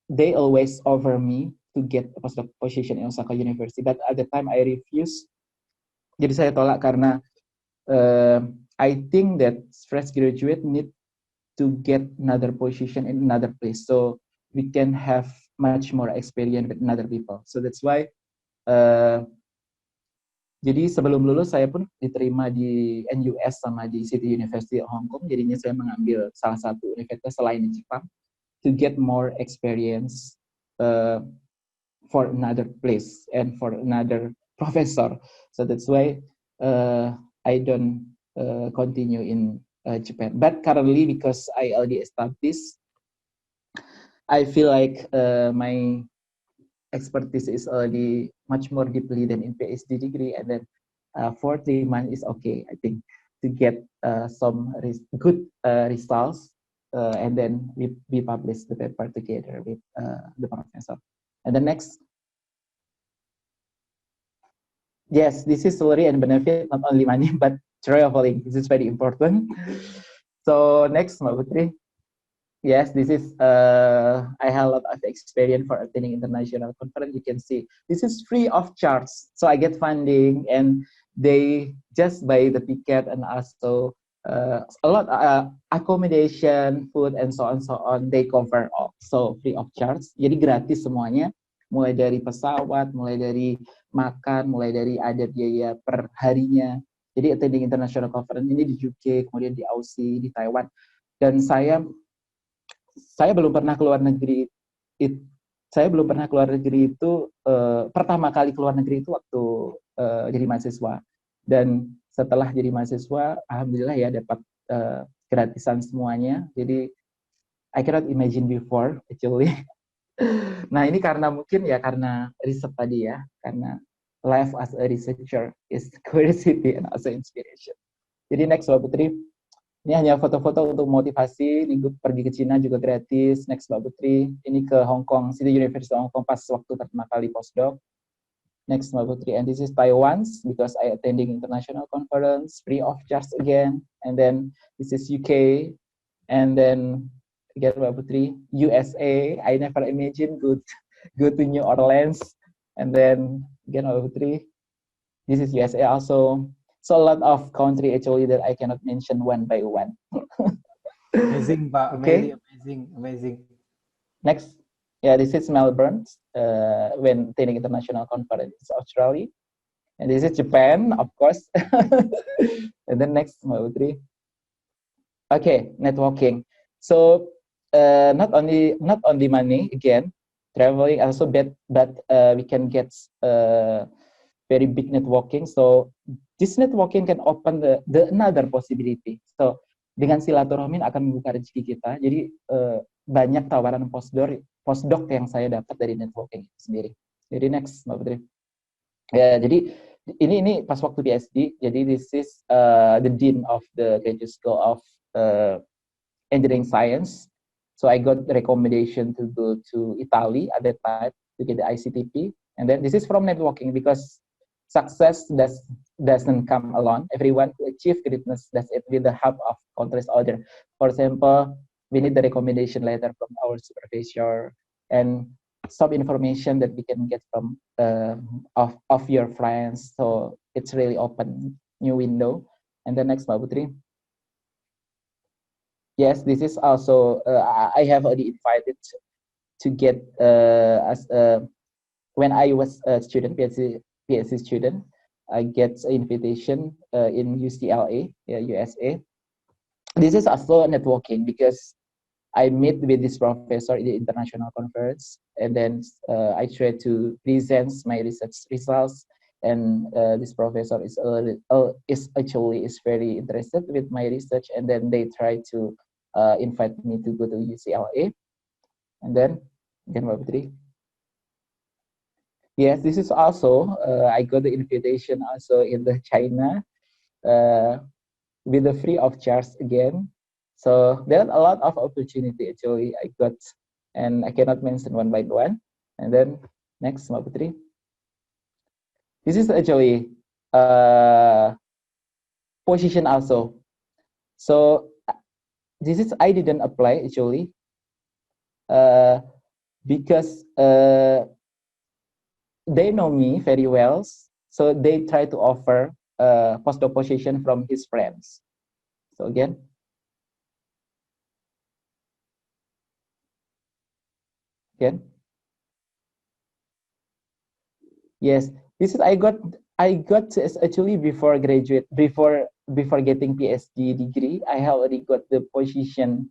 they always offer me to get a postdoc position in Osaka University. But at the time I refused. Jadi saya tolak karena I think that fresh graduate need to get another position in another place, so we can have much more experience with other people. So that's why jadi sebelum lulus saya pun diterima di NUS sama di City University of Hong Kong. Jadinya saya mengambil salah satu universitas selain di Jepang to get more experience for another place and for another professor. So that's why I don't continue in Japan. But currently, because I already established, I feel like my expertise is already much more deeply than in PhD degree, and then 4 months is okay, I think, to get some good results, and then we publish the paper together with the professor. And the next, yes, this is salary and benefit, not only money, but traveling. This is very important. So next, Mbak Putri. Yes, this is I have a lot of experience for attending international conference. You can see this is free of charge. So I get funding and they just buy the ticket and also a lot accommodation, food and so on. They cover all. So free of charge. Jadi gratis semuanya. Mulai dari pesawat, mulai dari makan, mulai dari ada biaya per harinya. Jadi attending international conference ini di UK, kemudian di Aussie, di Taiwan. Dan saya belum pernah keluar negeri. Saya belum pernah keluar negeri itu pertama kali keluar negeri itu waktu jadi mahasiswa. Dan setelah jadi mahasiswa, alhamdulillah ya dapat gratisan semuanya. Jadi I cannot imagine before actually. Nah ini karena mungkin ya karena riset tadi ya, karena life as a researcher is curiosity and also inspiration. Jadi next Mbak Putri. Ini hanya foto-foto untuk motivasi. Ini gue pergi ke Cina juga gratis. Next Mbak Putri. Ini ke Hong Kong, City University Hong Kong pas waktu pertama kali postdoc. Next Mbak Putri. And this is Taiwan because I attending international conference free of charge again. And then this is UK. And then again Mbak Putri. USA. I never imagined go to New Orleans. And then again Mbak Putri. This is USA also. So a lot of country actually that I cannot mention one by one.
Amazing, Pak.
Okay.
Amazing.
Next, yeah, this is Melbourne when attending international conference Australia, and this is Japan, of course. And then next, Mbak. Okay, networking. So not only money again, traveling also but we can get very big networking. So this networking can open the another possibility. So dengan silaturahmi akan membuka rezeki kita. Jadi banyak tawaran postdoc yang saya dapat dari networking itu sendiri. Jadi next Mbak Putri. Ya, jadi ini pas waktu PhD. Jadi this is the dean of the graduate school of engineering science. So I got the recommendation to go to Italy at that time to get the ICTP. And then this is from networking because success doesn't come alone. Everyone who achieve greatness does it with the help of countless others. For example, we need the recommendation letter from our supervisor and some information that we can get from of your friends. So it's really open new window. And the next, Mbak Putri. Yes, this is also I have already invited to get as when I was a student PhD student, I get an invitation in UCLA, USA. This is also networking because I met with this professor in the international conference, and then I try to present my research results. And this professor is very interested with my research, and then they try to invite me to go to UCLA. And then again, Mbak Putri. Yes, this is also, I got the invitation also in the China with the free of charge again. So there are a lot of opportunity actually I got, and I cannot mention one by one. And then next, Mbak Putri. This is actually position also. So this is, I didn't apply actually because they know me very well, so they try to offer postdoc position from his friends. So again, yes, this is I got actually before getting PhD degree, I have already got the position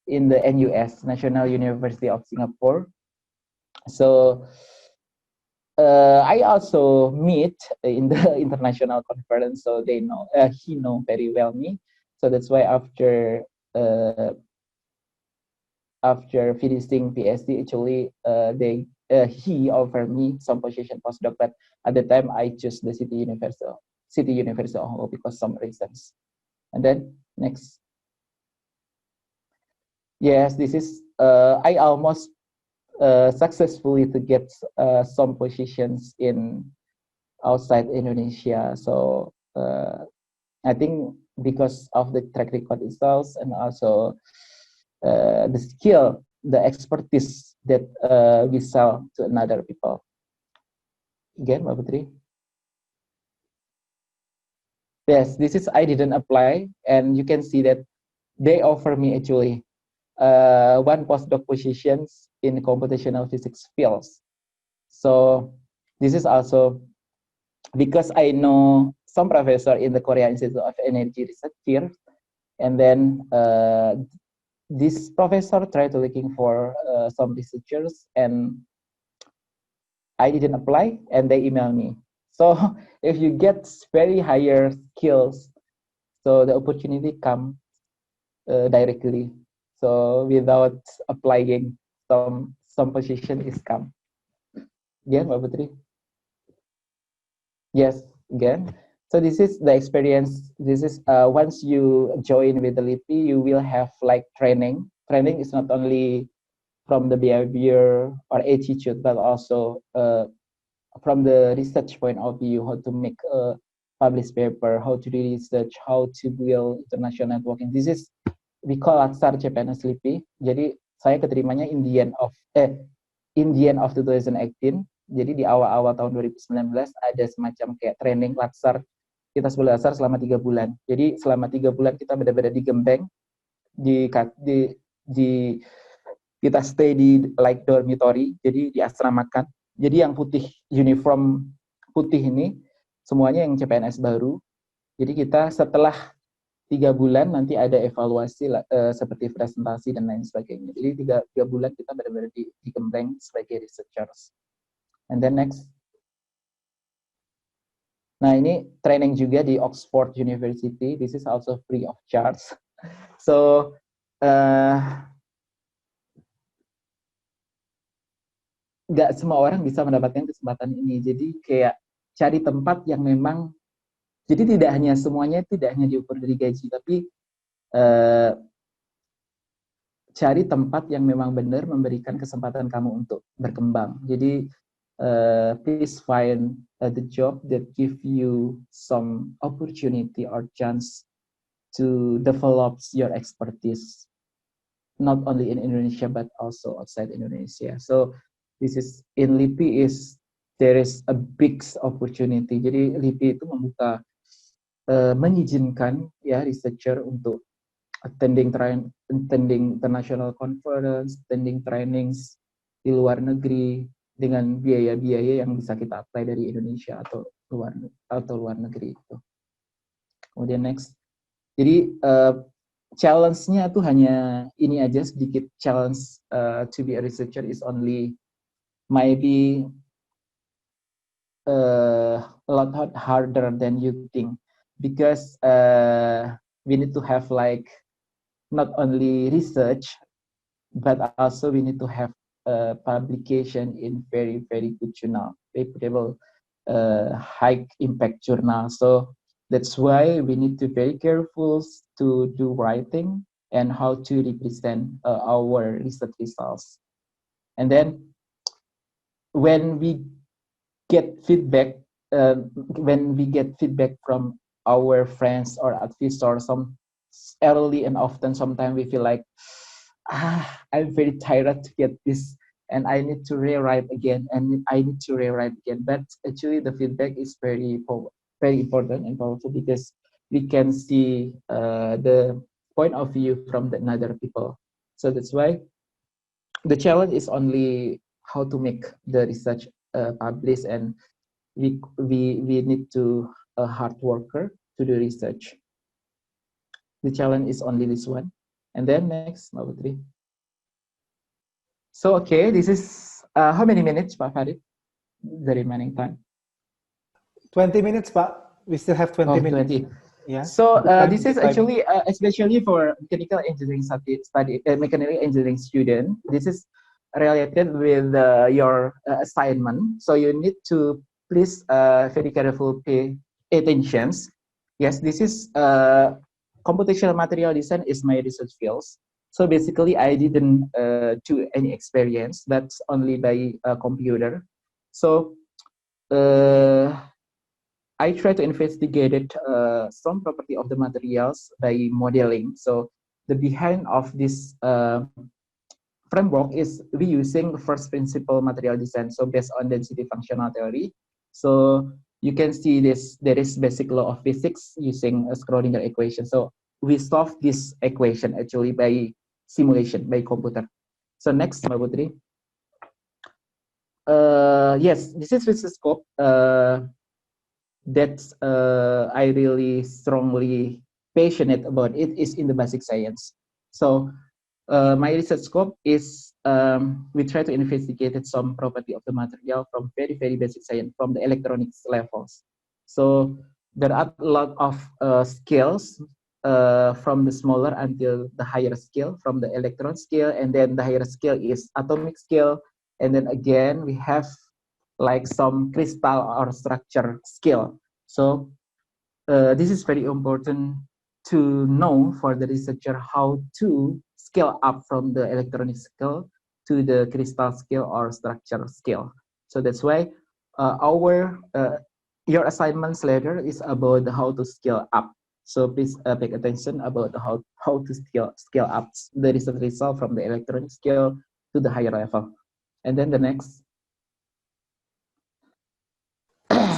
in the NUS, National University of Singapore. So I also meet in the international conference, so they know he know very well me. So that's why after finishing PhD, actually he offered me some position postdoc, but at the time I chose the City University of Hong Kong because some reasons. And then next, yes, this is I almost successfully to get some positions in outside Indonesia. So I think because of the track record itself and also the skill, the expertise that we sell to another people. Again, Mbak Putri. Yes, this is I didn't apply, and you can see that they offer me actually one postdoc positions in computational physics fields. So this is also because I know some professor in the Korea Institute of Energy Research here, and then this professor tried to looking for some researchers, and I didn't apply, and they email me. So if you get very higher skills, so the opportunity come directly. So without applying, some position is come. Yeah, Mbak Putri. Yes, again. So this is the experience. This is once you join with the LIPI, you will have like training. Training is not only from the behavior or attitude, but also from the research point of view, how to make a published paper, how to do research, how to build international networking. This is we call Latsar Japanese LIPI. Jadi saya keterimanya Indian of 2018. Jadi di awal-awal tahun 2019 ada semacam kayak training Latsar. Kita sebut Latsar selama 3 bulan. Jadi selama 3 bulan kita benar-benar digembeng, kita stay di like dormitory, jadi diasramakan. Jadi yang putih, uniform putih ini semuanya yang CPNS baru. Jadi kita setelah 3 bulan nanti ada evaluasi seperti presentasi dan lain sebagainya. Jadi 3 bulan kita benar-benar digembeng sebagai researchers. And then next. Nah ini training juga di Oxford University. This is also free of charge. So nggak semua orang bisa mendapatkan kesempatan ini. Jadi kayak cari tempat yang memang, jadi tidak hanya semuanya tidak hanya diukur dari gaji, tapi cari tempat yang memang benar memberikan kesempatan kamu untuk berkembang. Jadi please find the job that give you some opportunity or chance to develop your expertise, not only in Indonesia but also outside Indonesia. So this is in LIPI is there is a big opportunity. Jadi LIPI itu membuka mengizinkan ya researcher untuk attending international conference, attending trainings di luar negeri dengan biaya-biaya yang bisa kita apply dari Indonesia atau luar negeri itu. Kemudian next. Jadi challenge-nya tuh hanya ini aja, sedikit challenge to be a researcher is only maybe a lot harder than you think, because we need to have like not only research but also we need to have publication in very good journal, reputable high impact journal. So that's why we need to be very careful to do writing and how to represent our research results. And then when we get feedback from our friends or advisors, some early and often sometimes we feel like I'm very tired to get this and I need to rewrite again and I need to rewrite again. But actually the feedback is very important and powerful because we can see the point of view from the other people. So that's why the challenge is only how to make the research published, and we need to a hard worker to do research. The challenge is only this one. And then next, Mbak Putri. So okay, this is how many minutes, Pak Farid? The remaining time.
20 minutes, Pak. We still have 20 minutes.
20.
Yeah.
So this is actually especially for mechanical engineering mechanical engineering student. This is related with your assignment. So you need to please very careful pay attention. Yes, this is computational material design is my research fields. So basically, I didn't do any experience. That's only by computer. So I try to investigate it, some property of the materials by modeling. So the behind of this framework is we using first principle material design. So based on density functional theory. So you can see this, there is basic law of physics using a Schrodinger equation. So we solve this equation actually by simulation, by computer. So next, Mbak Putri. Yes, this is research scope. That's I really strongly passionate about it is in the basic science. So my research scope is we try to investigate some property of the material from very basic science, from the electronics levels. So there are a lot of scales from the smaller until the higher scale, from the electron scale, and then the higher scale is atomic scale, and then again we have like some crystal or structure scale. So this is very important to know for the researcher how to scale up from the electronic scale to the crystal scale or structure scale. So that's why your assignments later is about how to scale up. So please pay attention about how to scale up the research result from the electronic scale to the higher level. And then the next.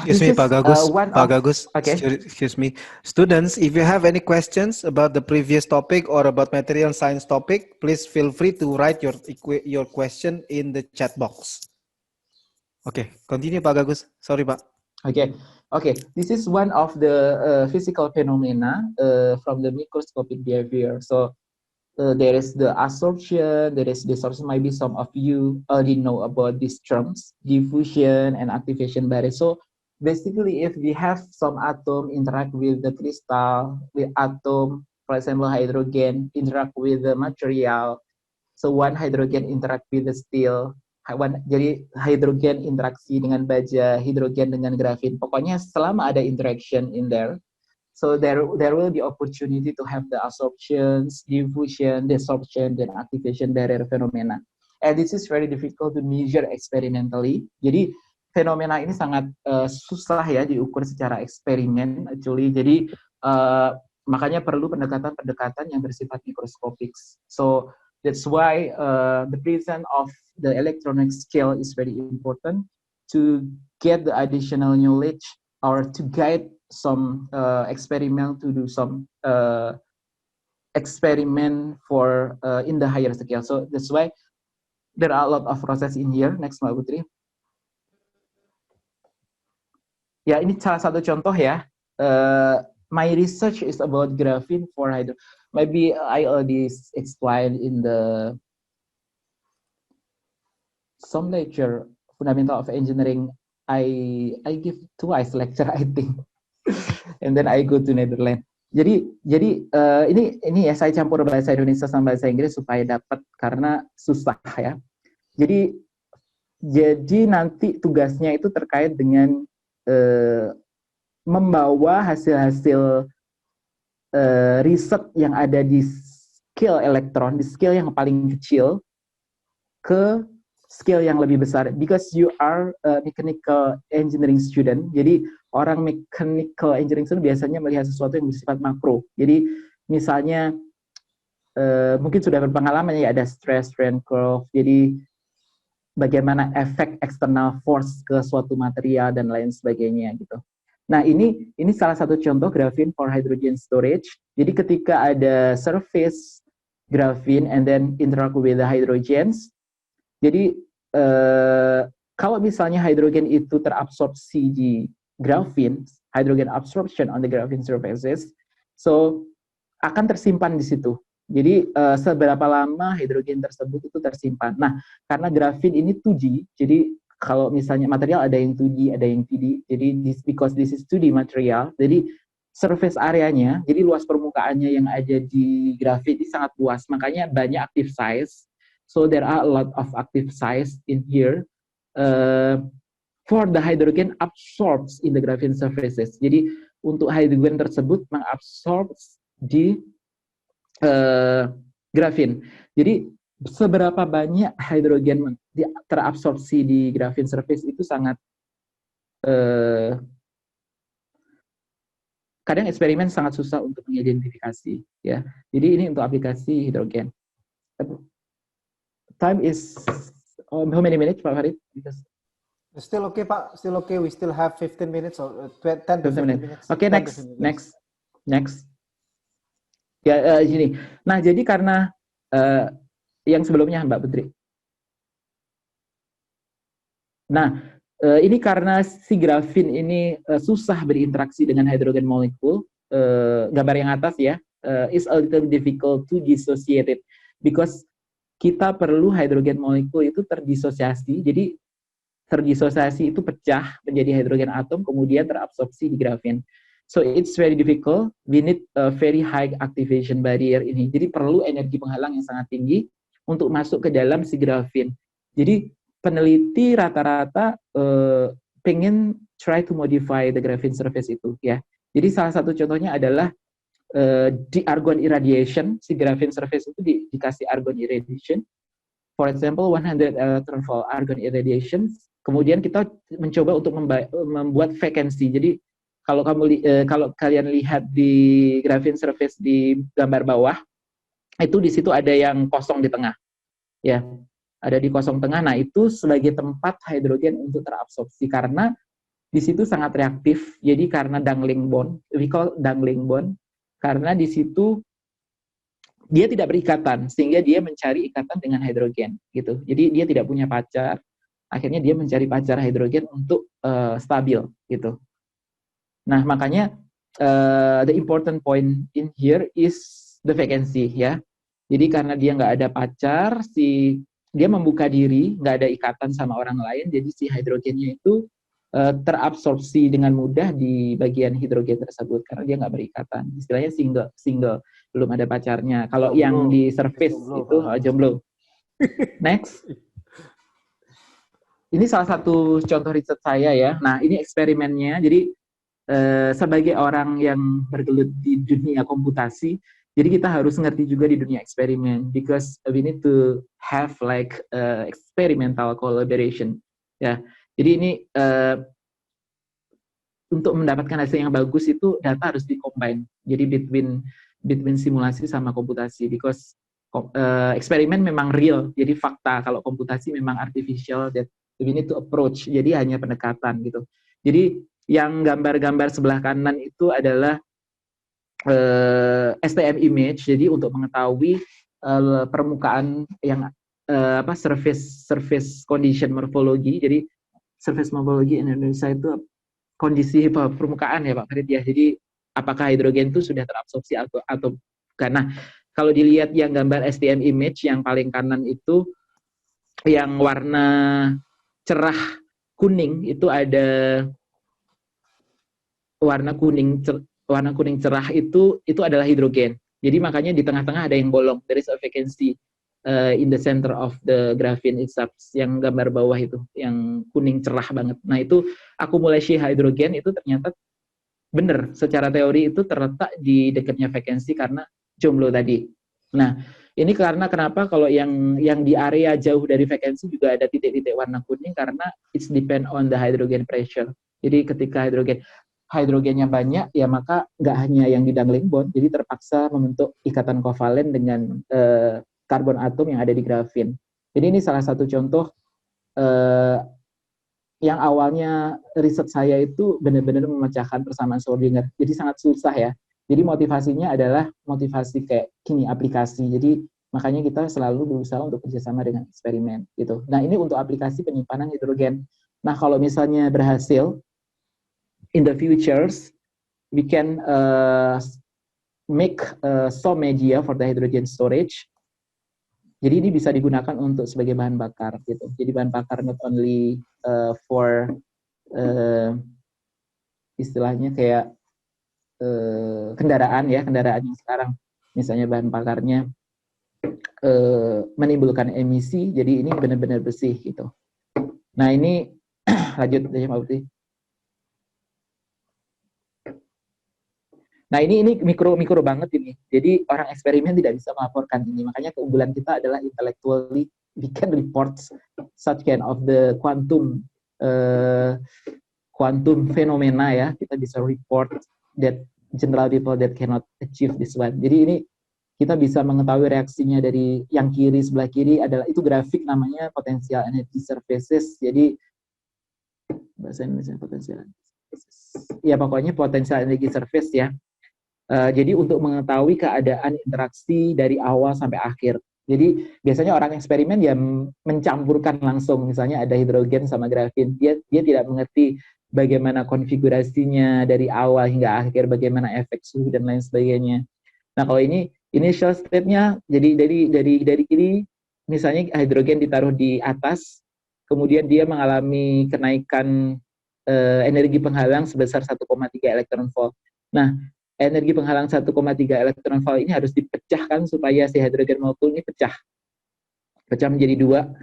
Excuse me, Pak Gagus. Pak Gagus,
okay.
excuse me. Students, if you have any questions about the previous topic or about material science topic, please feel free to write your question in the chat box. Okay, continue, Pak Gagus. Sorry, Pak.
Okay. This is one of the physical phenomena from the microscopic behavior. So there is the absorption, there is distortion. Maybe some of you already know about these terms, diffusion and activation barrier. So basically, if we have some atom interact with the crystal, with atom, for example, hydrogen interact with the material. So one hydrogen interact with the steel, jadi hidrogen interaksi dengan baja, hidrogen dengan grafin. Pokoknya selama ada interaction in there, so there will be opportunity to have the absorptions, diffusion, desorption, dan activation barrier phenomena. And this is very difficult to measure experimentally. Jadi fenomena ini sangat susah ya diukur secara eksperimen, actually. Jadi makanya perlu pendekatan-pendekatan yang bersifat mikroskopik. So that's why the presence of the electronic scale is very important to get the additional knowledge or to guide some experiment to do some experiment for in the higher scale. So that's why there are a lot of process in here. Next, Mbak Putri. Ya, ini salah satu contoh ya. My research is about graphene for hydro. Maybe I already explained in the some lecture, Fundamental of Engineering. I give twice lecture, I think. And then I go to Netherlands. Jadi ini ya saya campur bahasa Indonesia sama bahasa Inggris supaya dapat karena susah ya. Jadi nanti tugasnya itu terkait dengan membawa hasil-hasil riset yang ada di scale elektron, di scale yang paling kecil ke scale yang lebih besar, because you are a mechanical engineering student. Jadi orang mechanical engineering student biasanya melihat sesuatu yang bersifat makro. Jadi misalnya mungkin sudah berpengalaman ya, ada stress strain curve. Jadi bagaimana efek external force ke suatu material dan lain sebagainya gitu. Nah ini salah satu contoh graphene for hydrogen storage. Jadi ketika ada surface graphene and then interact with the hydrogens. Jadi kalau misalnya hidrogen itu terabsorpsi di graphene, hydrogen absorption on the graphene surfaces, so akan tersimpan di situ. Jadi seberapa lama hidrogen tersebut itu tersimpan. Nah, karena graphene ini 2D, jadi kalau misalnya material ada yang 2D, ada yang 3D, jadi because this is 2D material, jadi surface areanya, jadi luas permukaannya yang ada di graphene ini sangat luas, makanya banyak active size. So there are a lot of active sites in here for the hydrogen absorbs in the graphene surfaces. Jadi untuk hydrogen tersebut mengabsorbs di graphene. Jadi seberapa banyak hidrogen terabsorpsi di graphene surface itu sangat kadang eksperimen sangat susah untuk mengidentifikasi, ya. Jadi ini untuk aplikasi hidrogen. Time is how many minutes, Pak Farid? Because
Still okay, Pak. Still okay. We still have 15 minutes or 10 to 15 minutes.
Okay,
10 to 15 minutes.
next. Ya, gini. Nah, jadi karena yang sebelumnya, Mbak Putri. Nah, ini karena si grafin ini susah berinteraksi dengan hidrogen molekul, gambar yang atas ya, is a little difficult to dissociate it because kita perlu hidrogen molekul itu terdisosiasi. Jadi terdisosiasi itu pecah menjadi hidrogen atom, kemudian terabsorpsi di grafin. So it's very difficult. We need a very high activation barrier ini. Jadi perlu energi penghalang yang sangat tinggi untuk masuk ke dalam si grafin. Jadi peneliti rata-rata pengen try to modify the graphene surface itu ya. Jadi salah satu contohnya adalah di argon irradiation, si graphene surface itu dikasih argon irradiation. For example, 100 electron volt argon irradiation. Kemudian kita mencoba untuk membuat vacancy. Jadi kalau kalian lihat di graphene surface di gambar bawah, itu di situ ada yang kosong di tengah, ya, ada di kosong tengah. Nah itu sebagai tempat hidrogen untuk terabsorpsi karena di situ sangat reaktif. Jadi karena dangling bond, we call dangling bond, karena di situ dia tidak berikatan sehingga dia mencari ikatan dengan hidrogen gitu. Jadi dia tidak punya pacar. Akhirnya dia mencari pacar hidrogen untuk stabil gitu. Nah makanya the important point in here is the vacancy ya. Jadi karena dia nggak ada pacar, dia membuka diri, nggak ada ikatan sama orang lain, jadi si hidrogennya itu terabsorpsi dengan mudah di bagian hidrogen tersebut karena dia nggak berikatan. Istilahnya single, belum ada pacarnya. Kalau yang di surface itu jomblo. Next. Ini salah satu contoh riset saya ya. Nah, ini eksperimennya. Jadi sebagai orang yang bergelut di dunia komputasi, jadi kita harus ngerti juga di dunia eksperimen because we need to have like experimental collaboration. Ya. Jadi ini untuk mendapatkan hasil yang bagus itu data harus di-combine. Jadi between simulasi sama komputasi because eksperimen memang real, jadi fakta. Kalau komputasi memang artificial, that we need to approach. Jadi hanya pendekatan gitu. Jadi yang gambar-gambar sebelah kanan itu adalah STM image. Jadi untuk mengetahui permukaan yang surface condition morphology. Jadi surface morphology in Indonesia itu kondisi permukaan ya Pak Farid ya. Jadi apakah hidrogen itu sudah terabsorpsi atau bukan. Nah, kalau dilihat yang gambar STM image yang paling kanan itu yang warna cerah kuning itu ada warna kuning cerah itu adalah hidrogen. Jadi makanya di tengah-tengah ada yang bolong. There is a vacancy in the center of the graphene itself. Yang gambar bawah itu, yang kuning cerah banget. Nah itu akumulasi hidrogen itu ternyata benar. Secara teori itu terletak di dekatnya vacancy karena jomblo tadi. Nah ini karena kenapa kalau yang di area jauh dari vacancy juga ada titik-titik warna kuning karena it's depend on the hydrogen pressure. Jadi ketika hidrogennya banyak, ya maka nggak hanya yang di dangling bond, jadi terpaksa membentuk ikatan kovalen dengan karbon atom yang ada di grafin. Jadi ini salah satu contoh yang awalnya riset saya itu benar-benar memecahkan persamaan Schrödinger. Jadi sangat susah ya. Jadi motivasinya adalah motivasi kayak gini, aplikasi. Jadi makanya kita selalu berusaha untuk kerjasama dengan eksperimen gitu. Nah ini untuk aplikasi penyimpanan hidrogen. Nah kalau misalnya berhasil, in the futures, we can make some media for the hydrogen storage. Jadi ini bisa digunakan untuk sebagai bahan bakar gitu. Jadi bahan bakar not only for istilahnya kayak kendaraan yang sekarang misalnya bahan bakarnya menimbulkan emisi, jadi ini benar-benar bersih gitu. Nah ini lanjut aja Mbak Putri. Nah ini mikro banget ini. Jadi orang eksperimen tidak bisa melaporkan ini. Makanya keunggulan kita adalah intellectually we can report such kind of the quantum phenomena ya. Kita bisa report that general people that cannot achieve this one. Jadi ini kita bisa mengetahui reaksinya dari yang kiri, sebelah kiri adalah itu grafik namanya potential energy surfaces. Jadi bahasa Indonesia potential energy surfaces. Ya pokoknya potential energy surface ya. Jadi untuk mengetahui keadaan interaksi dari awal sampai akhir. Jadi biasanya orang eksperimen ya mencampurkan langsung, misalnya ada hidrogen sama grafin. Dia tidak mengerti bagaimana konfigurasinya dari awal hingga akhir, bagaimana efek suhu dan lain sebagainya. Nah kalau ini initial state-nya, jadi dari kiri, misalnya hidrogen ditaruh di atas, kemudian dia mengalami kenaikan energi penghalang sebesar 1,3 elektron volt. Nah, energi penghalang 1,3 elektron volt ini harus dipecahkan supaya si hidrogen molekul ini pecah menjadi dua,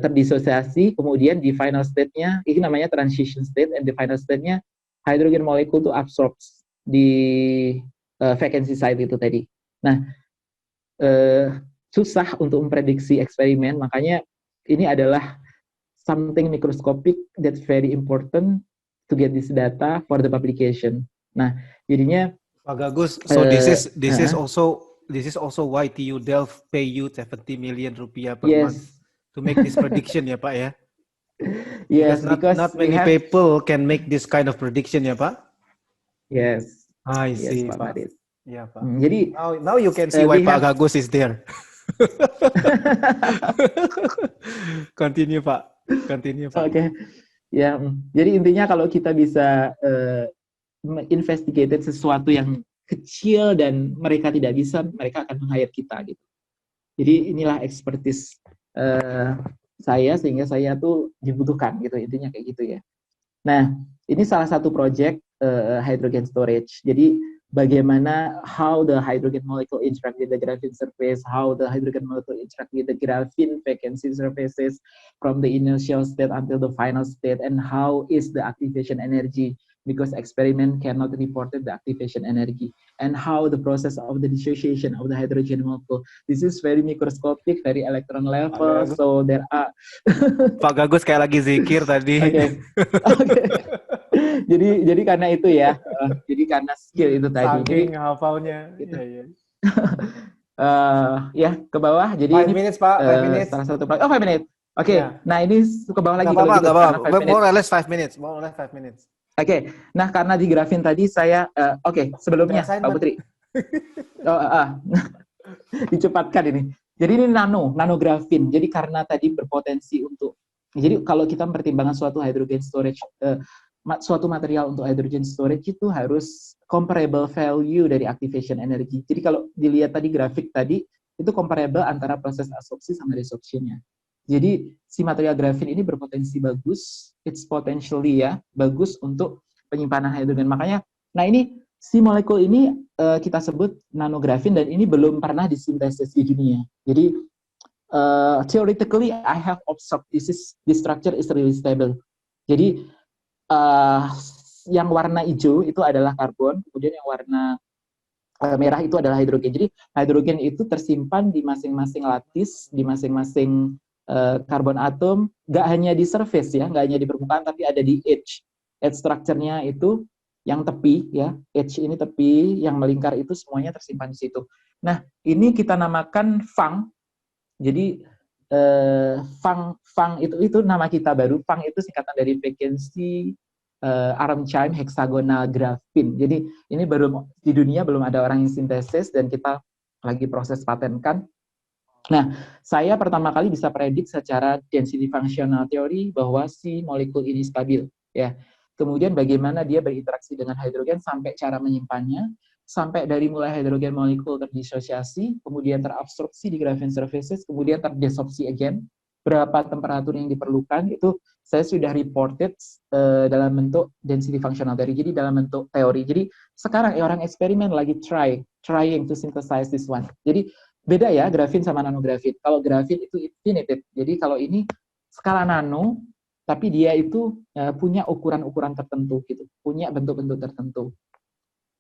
terdisosiasi, kemudian di final state-nya, ini namanya transition state, and the final state-nya hidrogen molekul itu absorbs di vacancy site itu tadi. Nah, susah untuk memprediksi eksperimen, makanya ini adalah something microscopic that's very important to get this data for the publication. Nah, jadinya
Pak Gagus, so this is also why TU Delft pay you 70 million rupiah per month to make this prediction ya Pak ya?
Yes,
because not many people can make this kind of prediction ya Pak?
Yes.
I see,
Pak Madit.
Ya Pak.
Jadi
now you can see why Pak Gagus is there. Continue Pak.
Oke. Ya, jadi intinya kalau kita bisa investigate sesuatu yang kecil dan mereka tidak bisa, mereka akan meng-hire kita gitu. Jadi inilah expertise saya, sehingga saya tuh dibutuhkan gitu, intinya kayak gitu ya. Nah, ini salah satu project hydrogen storage. Jadi bagaimana how the hydrogen molecule interact with the graphene surface, how the hydrogen molecule interact with the graphene vacancy surfaces from the initial state until the final state, and how is the activation energy, because experiment cannot report the activation energy, and how the process of the dissociation of the hydrogen molecule. This is very microscopic, very electron level, so there are
Pak Gagus kayak lagi zikir tadi.
Okay. Jadi karena itu ya, jadi karena skill itu tadi.
Saking hafalnya.
Gitu.
Iya.
Ya ke bawah. Jadi
5 minutes Pak, 5 minutes.
Salah satu 5 menit. Oke.
Yeah.
Nah ini ke bawah lagi.
Gak apa-apa. More or less 5 minutes.
Oke. Nah karena di grafin tadi saya, sebelumnya Pak Putri. Dicepatkan ini. Jadi ini nanografin. Jadi karena tadi berpotensi untuk, jadi kalau kita mempertimbangkan suatu hydrogen storage, suatu material untuk hydrogen storage itu harus comparable value dari activation energy. Jadi kalau dilihat tadi grafik tadi, itu comparable antara proses absorpsi sama resorption-nya. Jadi si material grafin ini berpotensi bagus, it's potentially ya, bagus untuk penyimpanan hidrogen. Makanya, nah ini si molekul ini kita sebut nanografin, dan ini belum pernah disintesis di dunia. Jadi theoretically I have observed this structure is really stable. Jadi yang warna hijau itu adalah karbon, kemudian yang warna merah itu adalah hidrogen. Jadi hidrogen itu tersimpan di masing-masing lattice, di masing-masing karbon atom, nggak hanya di surface ya, nggak hanya di permukaan, tapi ada di edge. Edge structure-nya itu yang tepi ya, edge ini tepi, yang melingkar itu semuanya tersimpan di situ. Nah, ini kita namakan Fang. Jadi Fang itu nama kita baru. Fang itu singkatan dari vacancy atom chain hexagonal graphene. Jadi ini baru di dunia, belum ada orang yang sintesis, dan kita lagi proses patenkan. Nah, saya pertama kali bisa predik secara density functional theory bahwa si molekul ini stabil ya. Kemudian bagaimana dia berinteraksi dengan hidrogen sampai cara menyimpannya, sampai dari mulai hidrogen molekul terdisosiasi, kemudian terabsorpsi di graphene surfaces, kemudian terdesorpsi again, berapa temperatur yang diperlukan, itu saya sudah reported dalam bentuk density functional theory, jadi dalam bentuk teori. Jadi sekarang orang eksperimen lagi trying to synthesize this one. Jadi beda ya grafin sama nanografin. Kalau grafin itu infinitive, jadi kalau ini skala nano, tapi dia itu punya ukuran-ukuran tertentu gitu, punya bentuk-bentuk tertentu.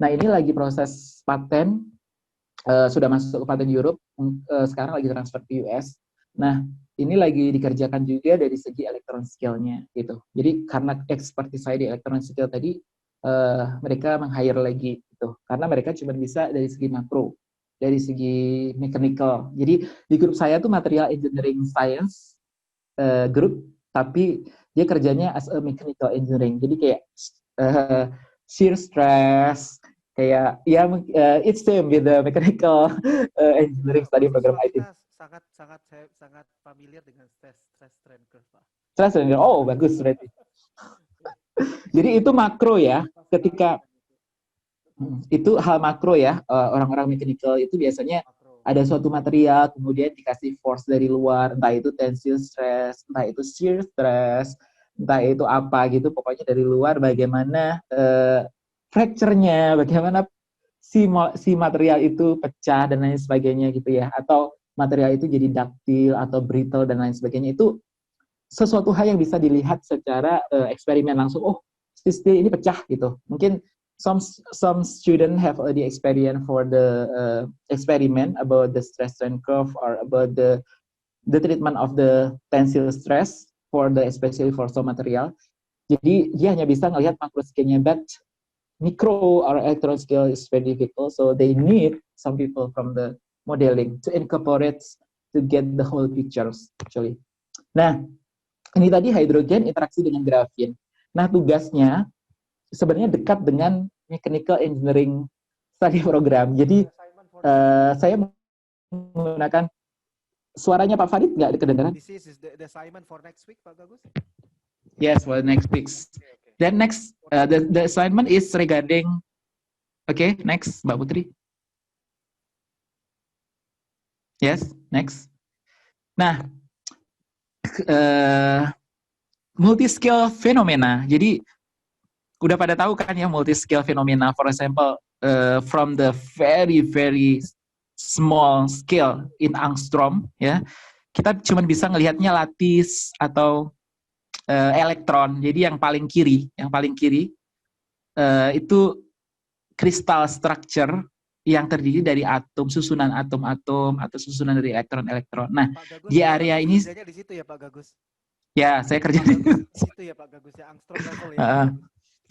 Nah ini lagi proses paten, sudah masuk ke paten Europe, sekarang lagi transfer ke US. Nah ini lagi dikerjakan juga dari segi elektron scale-nya gitu. Jadi karena expertise saya di elektron scale tadi, mereka meng-hire lagi gitu. Karena mereka cuma bisa dari segi makro, dari segi mechanical. Jadi di grup saya tuh material engineering science group, tapi dia kerjanya as a mechanical engineering. Jadi kayak shear stress, kayak ya it's same with the mechanical engineering study program IT.
Saya sangat familiar dengan stress strain curve, Pak.
Stress strain curve, oh bagus berarti. Jadi itu makro ya, ketika itu hal makro ya, orang-orang mechanical itu biasanya ada suatu material, kemudian dikasih force dari luar, entah itu tensile stress, entah itu shear stress, entah itu apa gitu, pokoknya dari luar bagaimana fracture-nya, bagaimana si material itu pecah dan lain sebagainya gitu ya, atau material itu jadi ductile atau brittle dan lain sebagainya. Itu sesuatu hal yang bisa dilihat secara eksperimen langsung. Oh, si steel ini pecah gitu. Mungkin some student have already experience for the experiment about the stress strain curve or about the treatment of the tensile stress for the especially for some material. Jadi dia hanya bisa ngelihat macro scale-nya, but micro or electron scale is very difficult, so they need some people from the modeling to incorporate to get the whole pictures actually. Nah, ini tadi hidrogen interaksi dengan grafin. Nah, tugasnya sebenarnya dekat dengan mechanical engineering study program. Jadi saya menggunakan suaranya Pak Farid nggak kedengaran?
This is the assignment for next week, Pak Bagus.
Yes, for next week. Then next, the assignment is regarding. Okay, next, Mbak Putri. Yes, next. Nah, multi-scale phenomena. Jadi udah pada tahu kan ya multi-scale phenomena. For example, from the very very small scale in angstrom, ya, kita cuma bisa ngelihatnya lattice atau elektron. Jadi yang paling kiri itu crystal structure yang terdiri dari atom, susunan atom-atom atau susunan dari elektron-elektron. Nah,
Gagus,
di area ini
kerjanya di situ ya Pak Gagus.
Ya, saya kerja
di situ ya Pak Gagus ya, angstrom level ya.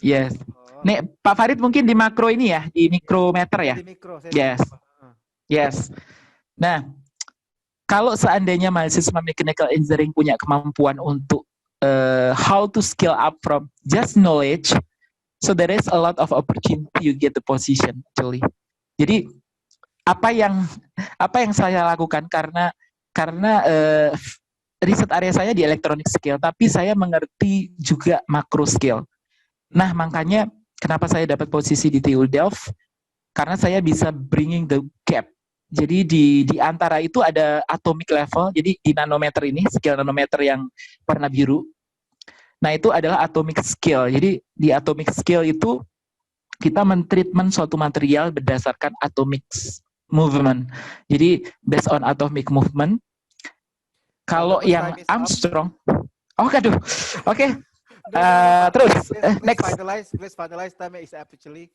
Yes. Nih, Pak Farid mungkin di makro ini ya, di mikrometer ya.
Di mikro,
Yes. Yes. Nah, kalau seandainya mahasiswa mechanical engineering punya kemampuan untuk how to scale up from just knowledge, so there is a lot of opportunity you get the position actually. Jadi apa yang saya lakukan karena riset area saya di electronic scale, tapi saya mengerti juga macro scale. Nah, makanya kenapa saya dapat posisi di TU Delft, karena saya bisa bringing the gap. Jadi di antara itu ada atomic level, jadi di nanometer ini, scale nanometer yang warna biru. Nah, itu adalah atomic scale. Jadi di atomic scale itu kita mentreatment suatu material berdasarkan atomic movement. Jadi based on atomic movement. Kalau yang Armstrong, aduh, oke. Terus next.
Please finalize time is actually.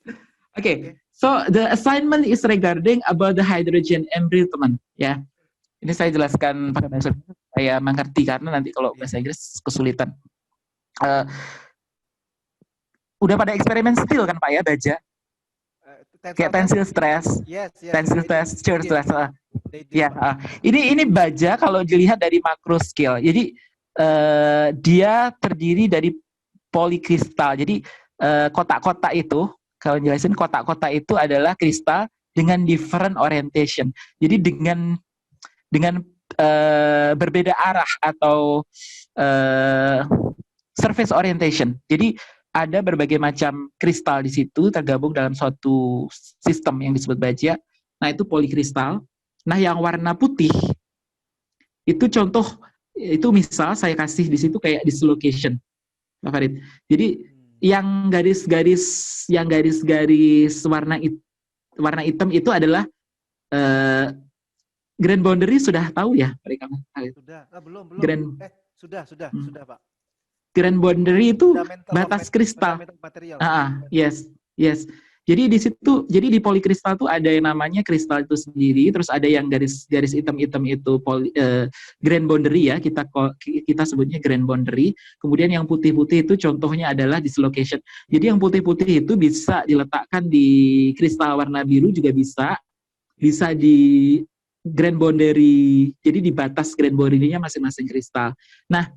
Okay. So the assignment is regarding about the hydrogen embrittlement. Ya, ini saya jelaskan pada bahasa saya mengerti karena nanti kalau bahasa Inggris kesulitan. Udah pada eksperimen steel kan Pak ya, baja? Kayak tensile stress, tensile stress, shear stress. Ya, ini baja kalau dilihat dari macro scale. Jadi dia terdiri dari polikristal. Jadi kotak-kotak itu, kalau jelasin kotak-kotak itu adalah kristal dengan different orientation. Jadi dengan berbeda arah atau surface orientation. Jadi ada berbagai macam kristal di situ tergabung dalam suatu sistem yang disebut baja. Nah, itu polikristal. Nah, yang warna putih itu contoh, itu misal saya kasih di situ kayak dislocation, Pak Farid. Jadi yang garis-garis warna hitam itu adalah grand boundary, sudah tahu ya, Pak?
Sudah. Belum. Sudah, Pak.
Grand boundary itu batas kristal.
Material.
Yes.
Jadi di situ, jadi di polikristal tuh ada yang namanya kristal itu sendiri, terus ada yang garis hitam-hitam itu grain boundary ya, kita sebutnya grain boundary. Kemudian yang putih-putih itu contohnya adalah dislocation. Jadi yang putih-putih itu bisa diletakkan di kristal warna biru juga bisa di grain boundary. Jadi di batas grain boundary-nya masing-masing kristal. Nah,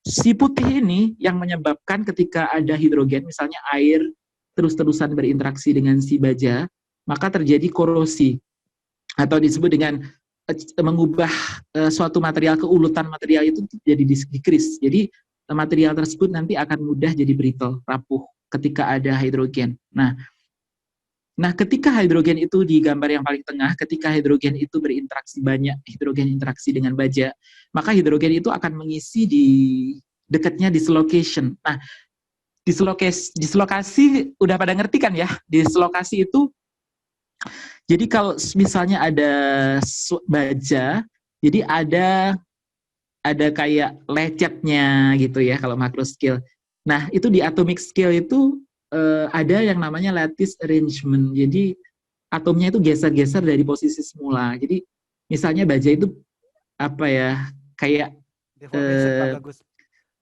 si putih ini yang menyebabkan ketika ada hidrogen, misalnya air terus-terusan berinteraksi dengan si baja, maka terjadi korosi atau disebut dengan mengubah suatu material, keulutan material itu jadi dikris. Jadi material tersebut nanti akan mudah jadi brittle, rapuh ketika ada hidrogen. Nah, ketika hidrogen itu di gambar yang paling tengah, ketika hidrogen itu berinteraksi banyak, hidrogen interaksi dengan baja, maka hidrogen itu akan mengisi di dekatnya dislocation. Nah, dislokasi udah pada ngerti kan ya? Dislokasi itu, jadi kalau misalnya ada baja, jadi ada kayak lecetnya gitu ya kalau macro scale. Nah, itu di atomic scale itu ada yang namanya lattice arrangement. Jadi atomnya itu geser-geser dari posisi semula. Jadi misalnya baja itu apa ya, kayak
Deformation Pak Bagus.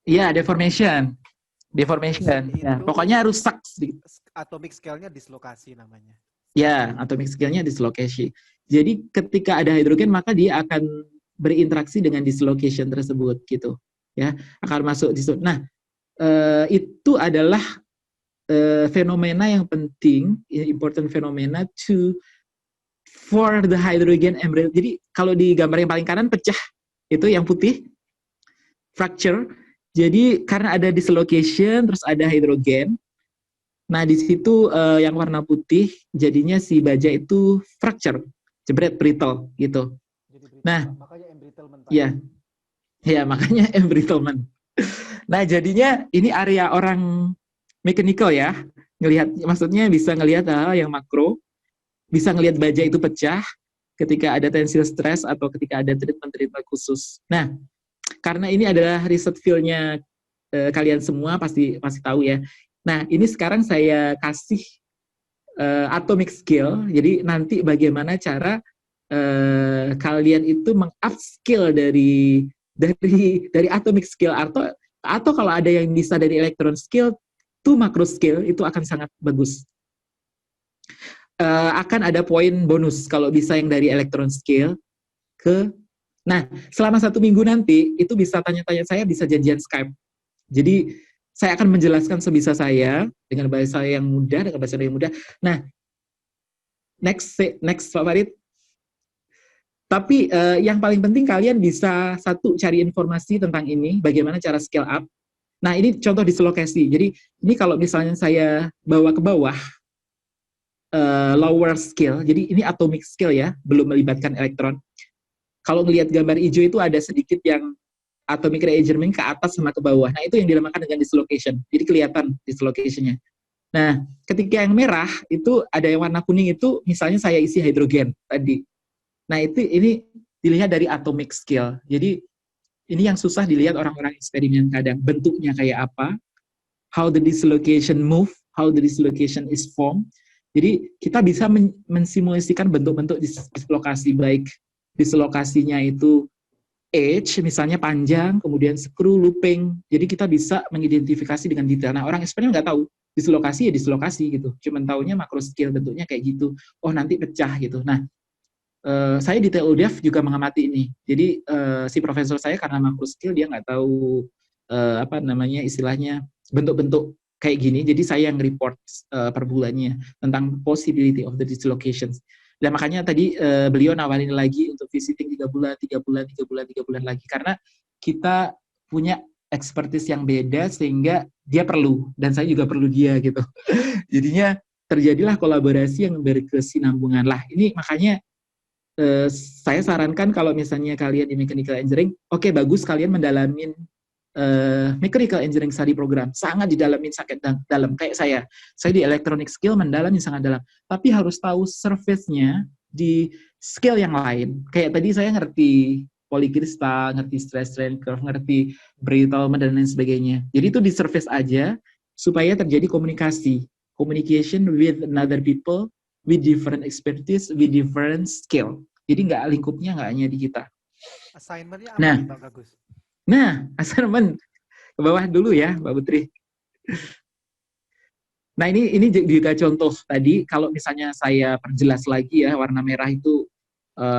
Iya, deformation. Ya, pokoknya rusak sedikit.
Atomic scale-nya dislokasi namanya.
Ya, atomic scale-nya dislocation. Jadi ketika ada hidrogen maka dia akan berinteraksi dengan dislocation tersebut gitu. Ya, akan masuk di situ. Nah, itu adalah fenomena yang penting, important fenomena for the hydrogen embryo. Jadi kalau di gambar yang paling kanan pecah, itu yang putih, fracture. Jadi karena ada dislocation, terus ada hidrogen. Nah di situ yang warna putih, jadinya si baja itu fracture, jebret, brittle gitu. Nah,
makanya embrittlement.
Ya makanya embrittlement. Nah jadinya ini area orang mechanical ya, maksudnya bisa ngelihat hal yang makro, bisa ngelihat baja itu pecah ketika ada tensile stress atau ketika ada treatment khusus. Nah, karena ini adalah riset field-nya kalian semua pasti tahu ya. Nah, ini sekarang saya kasih atomic scale. Jadi nanti bagaimana cara kalian itu meng-upscale dari atomic scale atau kalau ada yang bisa dari electron scale to macro scale itu akan sangat bagus. Akan ada poin bonus kalau bisa yang dari electron scale ke. Nah, selama 1 minggu nanti itu bisa tanya-tanya saya, bisa janjian Skype. Jadi saya akan menjelaskan sebisa saya dengan bahasa yang mudah, Nah, next Pak Farid. Tapi yang paling penting kalian bisa cari informasi tentang ini, bagaimana cara scale up. Nah, ini contoh dislokasi. Jadi, ini kalau misalnya saya bawa ke bawah, lower scale, jadi ini atomic scale ya, belum melibatkan elektron. Kalau melihat gambar hijau itu ada sedikit yang atomic rearrangement ke atas sama ke bawah. Nah, itu yang dinamakan dengan dislocation. Jadi, kelihatan dislocation-nya. Nah, ketika yang merah, itu ada yang warna kuning itu, misalnya saya isi hidrogen tadi. Nah, ini dilihat dari atomic scale. Jadi, ini yang susah dilihat orang-orang eksperimen kadang. Bentuknya kayak apa, how the dislocation move, how the dislocation is formed. Jadi kita bisa mensimulasikan bentuk-bentuk dislokasi, baik dislokasinya itu edge, misalnya panjang, kemudian screw, looping. Jadi kita bisa mengidentifikasi dengan detail. Nah, orang eksperimen nggak tahu. Dislokasi ya dislokasi gitu. Cuman taunya macro scale bentuknya kayak gitu. Oh, nanti pecah gitu. Nah, saya di TUDEF juga mengamati ini. Jadi si profesor saya karena macro scale dia nggak tahu istilahnya bentuk-bentuk kayak gini. Jadi saya yang report per bulannya tentang possibility of the dislocations. Dan makanya tadi beliau nawarin lagi untuk visiting 3 bulan lagi karena kita punya expertise yang beda sehingga dia perlu dan saya juga perlu dia gitu. Jadinya terjadilah kolaborasi yang berkesinambungan lah. Ini makanya saya sarankan kalau misalnya kalian di mechanical engineering, oke, bagus kalian mendalamin mechanical engineering study program, sangat didalamin sangat dalam kayak saya di electronic skill mendalamin sangat dalam, tapi harus tahu surface-nya di skill yang lain. Kayak tadi saya ngerti polykristal, ngerti stress strain curve, ngerti brittle dan lain sebagainya. Jadi itu di surface aja supaya terjadi komunikasi, communication with another people, with different expertise, with different skill. Jadi nggak lingkupnya nggak hanya di kita.
Assignment-nya apa
Nah.
nih Pak Agus?
Nah, assignment ke bawah dulu ya, Mbak Putri. Nah, ini juga contoh tadi, kalau misalnya saya perjelas lagi ya, warna merah itu,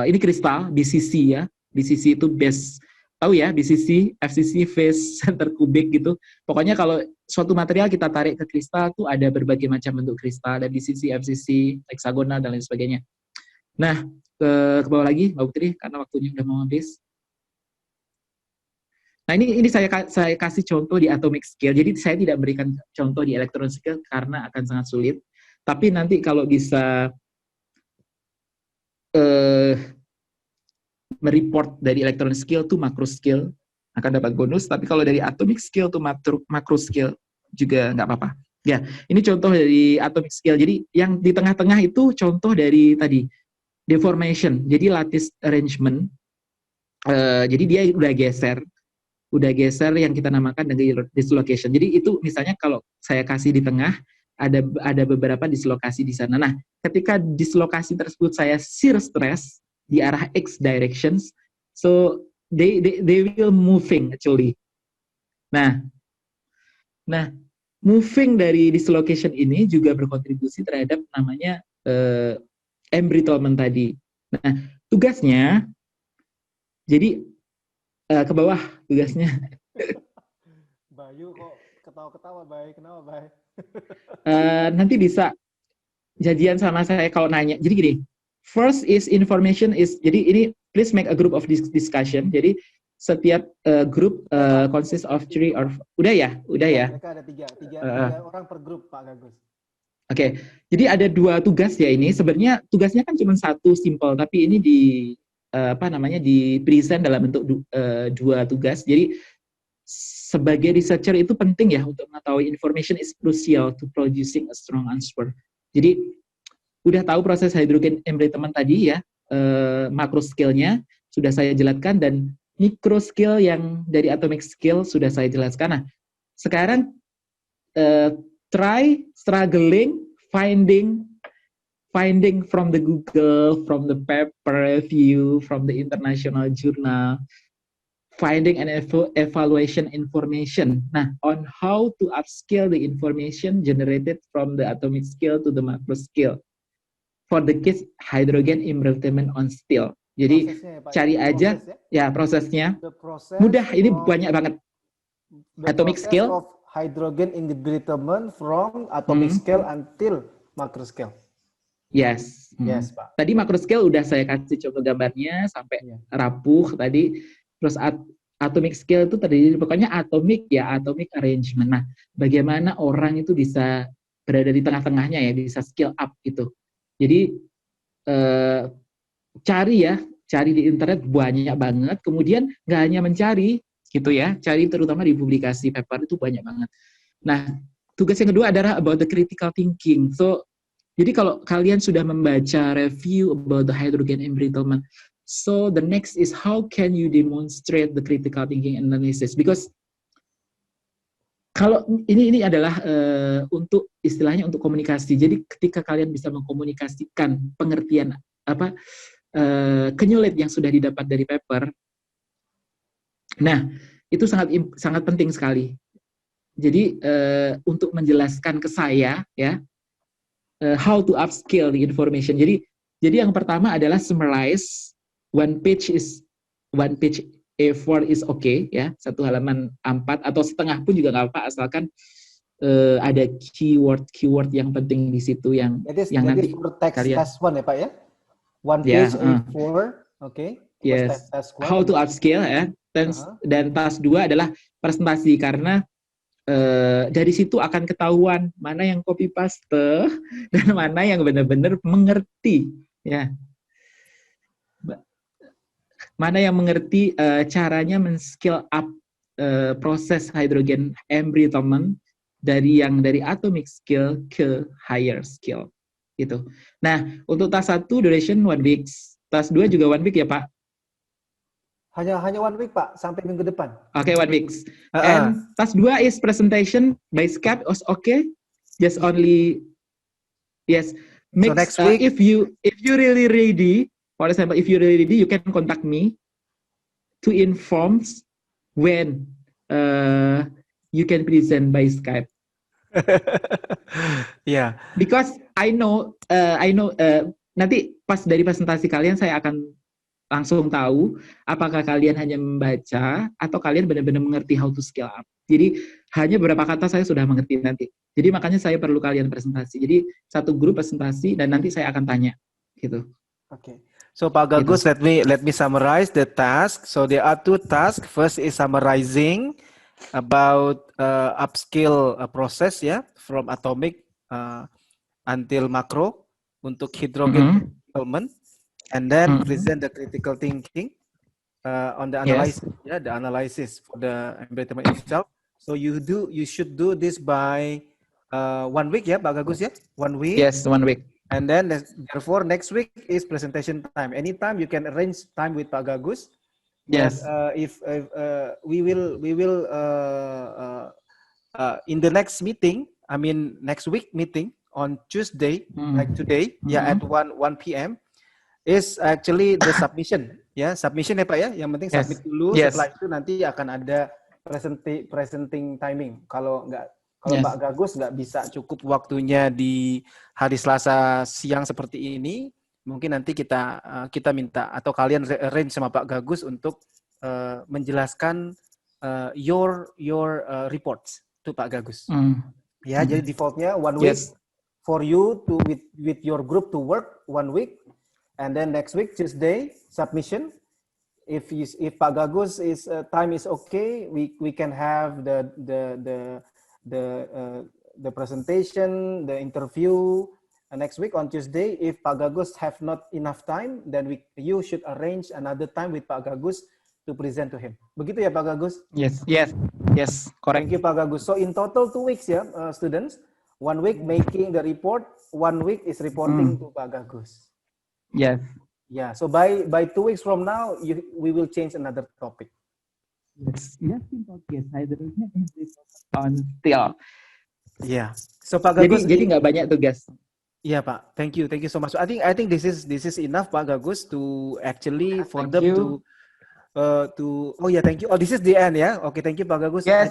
ini kristal, BCC ya. BCC itu base, tahu ya, BCC, FCC, phase center kubik gitu. Pokoknya kalau suatu material kita tarik ke kristal tuh ada berbagai macam bentuk kristal, ada BCC, FCC, heksagonal, dan lain sebagainya. Nah, ke bawah lagi, Mbak Putri, karena waktunya udah mau habis. Nah, ini saya kasih contoh di atomic scale. Jadi saya tidak berikan contoh di electron scale karena akan sangat sulit. Tapi nanti kalau bisa mereport dari electron scale to macro scale akan dapat bonus. Tapi kalau dari atomic scale to macro scale juga nggak apa-apa. Ya, ini contoh dari atomic scale. Jadi yang di tengah-tengah itu contoh dari tadi deformation. Jadi lattice arrangement. Jadi dia udah geser yang kita namakan dengan dislocation. Jadi itu misalnya kalau saya kasih di tengah, ada beberapa dislokasi di sana. Nah, ketika dislokasi tersebut saya shear stress di arah x directions, so they will moving actually. Nah, moving dari dislocation ini juga berkontribusi terhadap namanya embrittlement tadi. Nah, tugasnya jadi ke bawah tugasnya.
Bayu kok ketawa-ketawa, Bay? Kenapa, Bay?
Nanti bisa janjian sama saya kalau nanya. Jadi gini, first is information is, jadi ini please make a group of discussion. Jadi setiap group consists of 3 or udah ya.
Mereka ada tiga orang per grup, Pak Agus.
Oke, jadi ada 2 tugas ya ini. Sebenarnya tugasnya kan cuma 1 simple, tapi ini di present dalam bentuk 2 tugas. Jadi sebagai researcher itu penting ya untuk mengetahui information is crucial to producing a strong answer. Jadi udah tahu proses hydrogen embrittlement tadi ya, macro scale-nya sudah saya jelaskan, dan micro scale yang dari atomic scale sudah saya jelaskan. Nah, sekarang try struggling finding from the Google, from the paper review, from the international journal, finding and evaluation information. Nah, on how to upscale the information generated from the atomic scale to the macro scale for the case hydrogen embrittlement on steel. Jadi cari aja prosesnya. Mudah, ini banyak banget. Atomic scale
of hydrogen embrittlement from atomic scale until macro scale.
Yes.
Yes, Pak.
Tadi macro scale udah saya kasih contoh gambarnya sampai rapuh tadi. Terus atomic scale itu terdiri pokoknya atomic arrangement. Nah, bagaimana orang itu bisa berada di tengah-tengahnya ya, bisa scale up gitu. Jadi cari di internet banyak banget. Kemudian nggak hanya mencari gitu ya, cari terutama di publikasi paper itu banyak banget. Nah, tugas yang kedua adalah about the critical thinking. So jadi kalau kalian sudah membaca review about the hydrogen embrittlement, so the next is how can you demonstrate the critical thinking analysis? Because kalau ini adalah untuk istilahnya untuk komunikasi. Jadi ketika kalian bisa mengkomunikasikan pengertian kenyulit yang sudah didapat dari paper, nah itu sangat penting sekali. Jadi untuk menjelaskan ke saya ya. How to upscale the information. Jadi yang pertama adalah summarize. One page A4 is okay ya. 1 halaman A4 atau setengah pun juga nggak apa, asalkan ada keyword yang penting di situ yang nanti
kalian test 1 ya Pak ya. One page A4, okay.
Yes. How to upscale ya. Dan task 2 adalah presentasi, karena dari situ akan ketahuan mana yang copy paste dan mana yang benar-benar mengerti ya, mana yang mengerti caranya men-scale up proses hydrogen embrittlement dari atomic scale ke higher scale gitu. Nah, untuk task 1 duration 1 week, task 2 juga 1 week ya Pak.
Hanya 1 week Pak, sampai minggu depan.
Okay, 1 week. And task 2 is presentation by Skype. Okay, just only yes.
So next week,
if you really ready, for example, if you really ready, you can contact me to inform when you can present by Skype.
yeah.
Because I know nanti pas dari presentasi kalian saya akan langsung tahu apakah kalian hanya membaca atau kalian benar-benar mengerti how to scale up. Jadi hanya beberapa kata saya sudah mengerti nanti. Jadi makanya saya perlu kalian presentasi. Jadi satu grup presentasi dan nanti saya akan tanya gitu.
Oke.
So Pak Gagus, let me summarize the task. So there are 2 tasks. First is summarizing about upscale process from atomic until macro untuk hydrogen development, and then present the critical thinking on the analysis, the analysis for the embrittlement itself. So you should do this by 1 week, Pak Gagus, 1 week.
Yes, 1 week.
And then therefore next week is presentation time. Anytime you can arrange time with Pak Gagus.
Yes.
If we will in the next meeting, I mean next week meeting on Tuesday, like today, at 1 p.m. is actually the submission, submission ya Pak ya. Yang penting submit dulu. Setelah itu nanti akan ada presenting timing. Kalau Pak Gagus nggak bisa cukup waktunya di hari Selasa siang seperti ini, mungkin nanti kita minta atau kalian arrange sama Pak Gagus untuk menjelaskan your reports to Pak Gagus.
Jadi defaultnya 1 week for you to with your group to work 1 week, and then next week Tuesday submission. If Pak Gagus is time is okay, we can have the presentation, the interview next week on Tuesday. If Pak Gagus have not enough time, then you should arrange another time with Pak Gagus to present to him. Begitu ya Pak Gagus?
Yes, correct.
Thank you Pak Gagus. So in total 2 weeks students. 1 week making the report, 1 week is reporting to Pak Gagus.
Yes.
Yeah. So by 2 weeks from now, we will change another topic.
Yes. On still.
Yeah. So Pak Gagus.
Jadi nggak banyak tugas.
Yeah, Pak. Thank you so much. I think this is enough, Pak Gagus, to actually for them to. Oh yeah, thank you. Oh, this is the end, yeah. Okay, thank you, Pak Gagus.
Yes.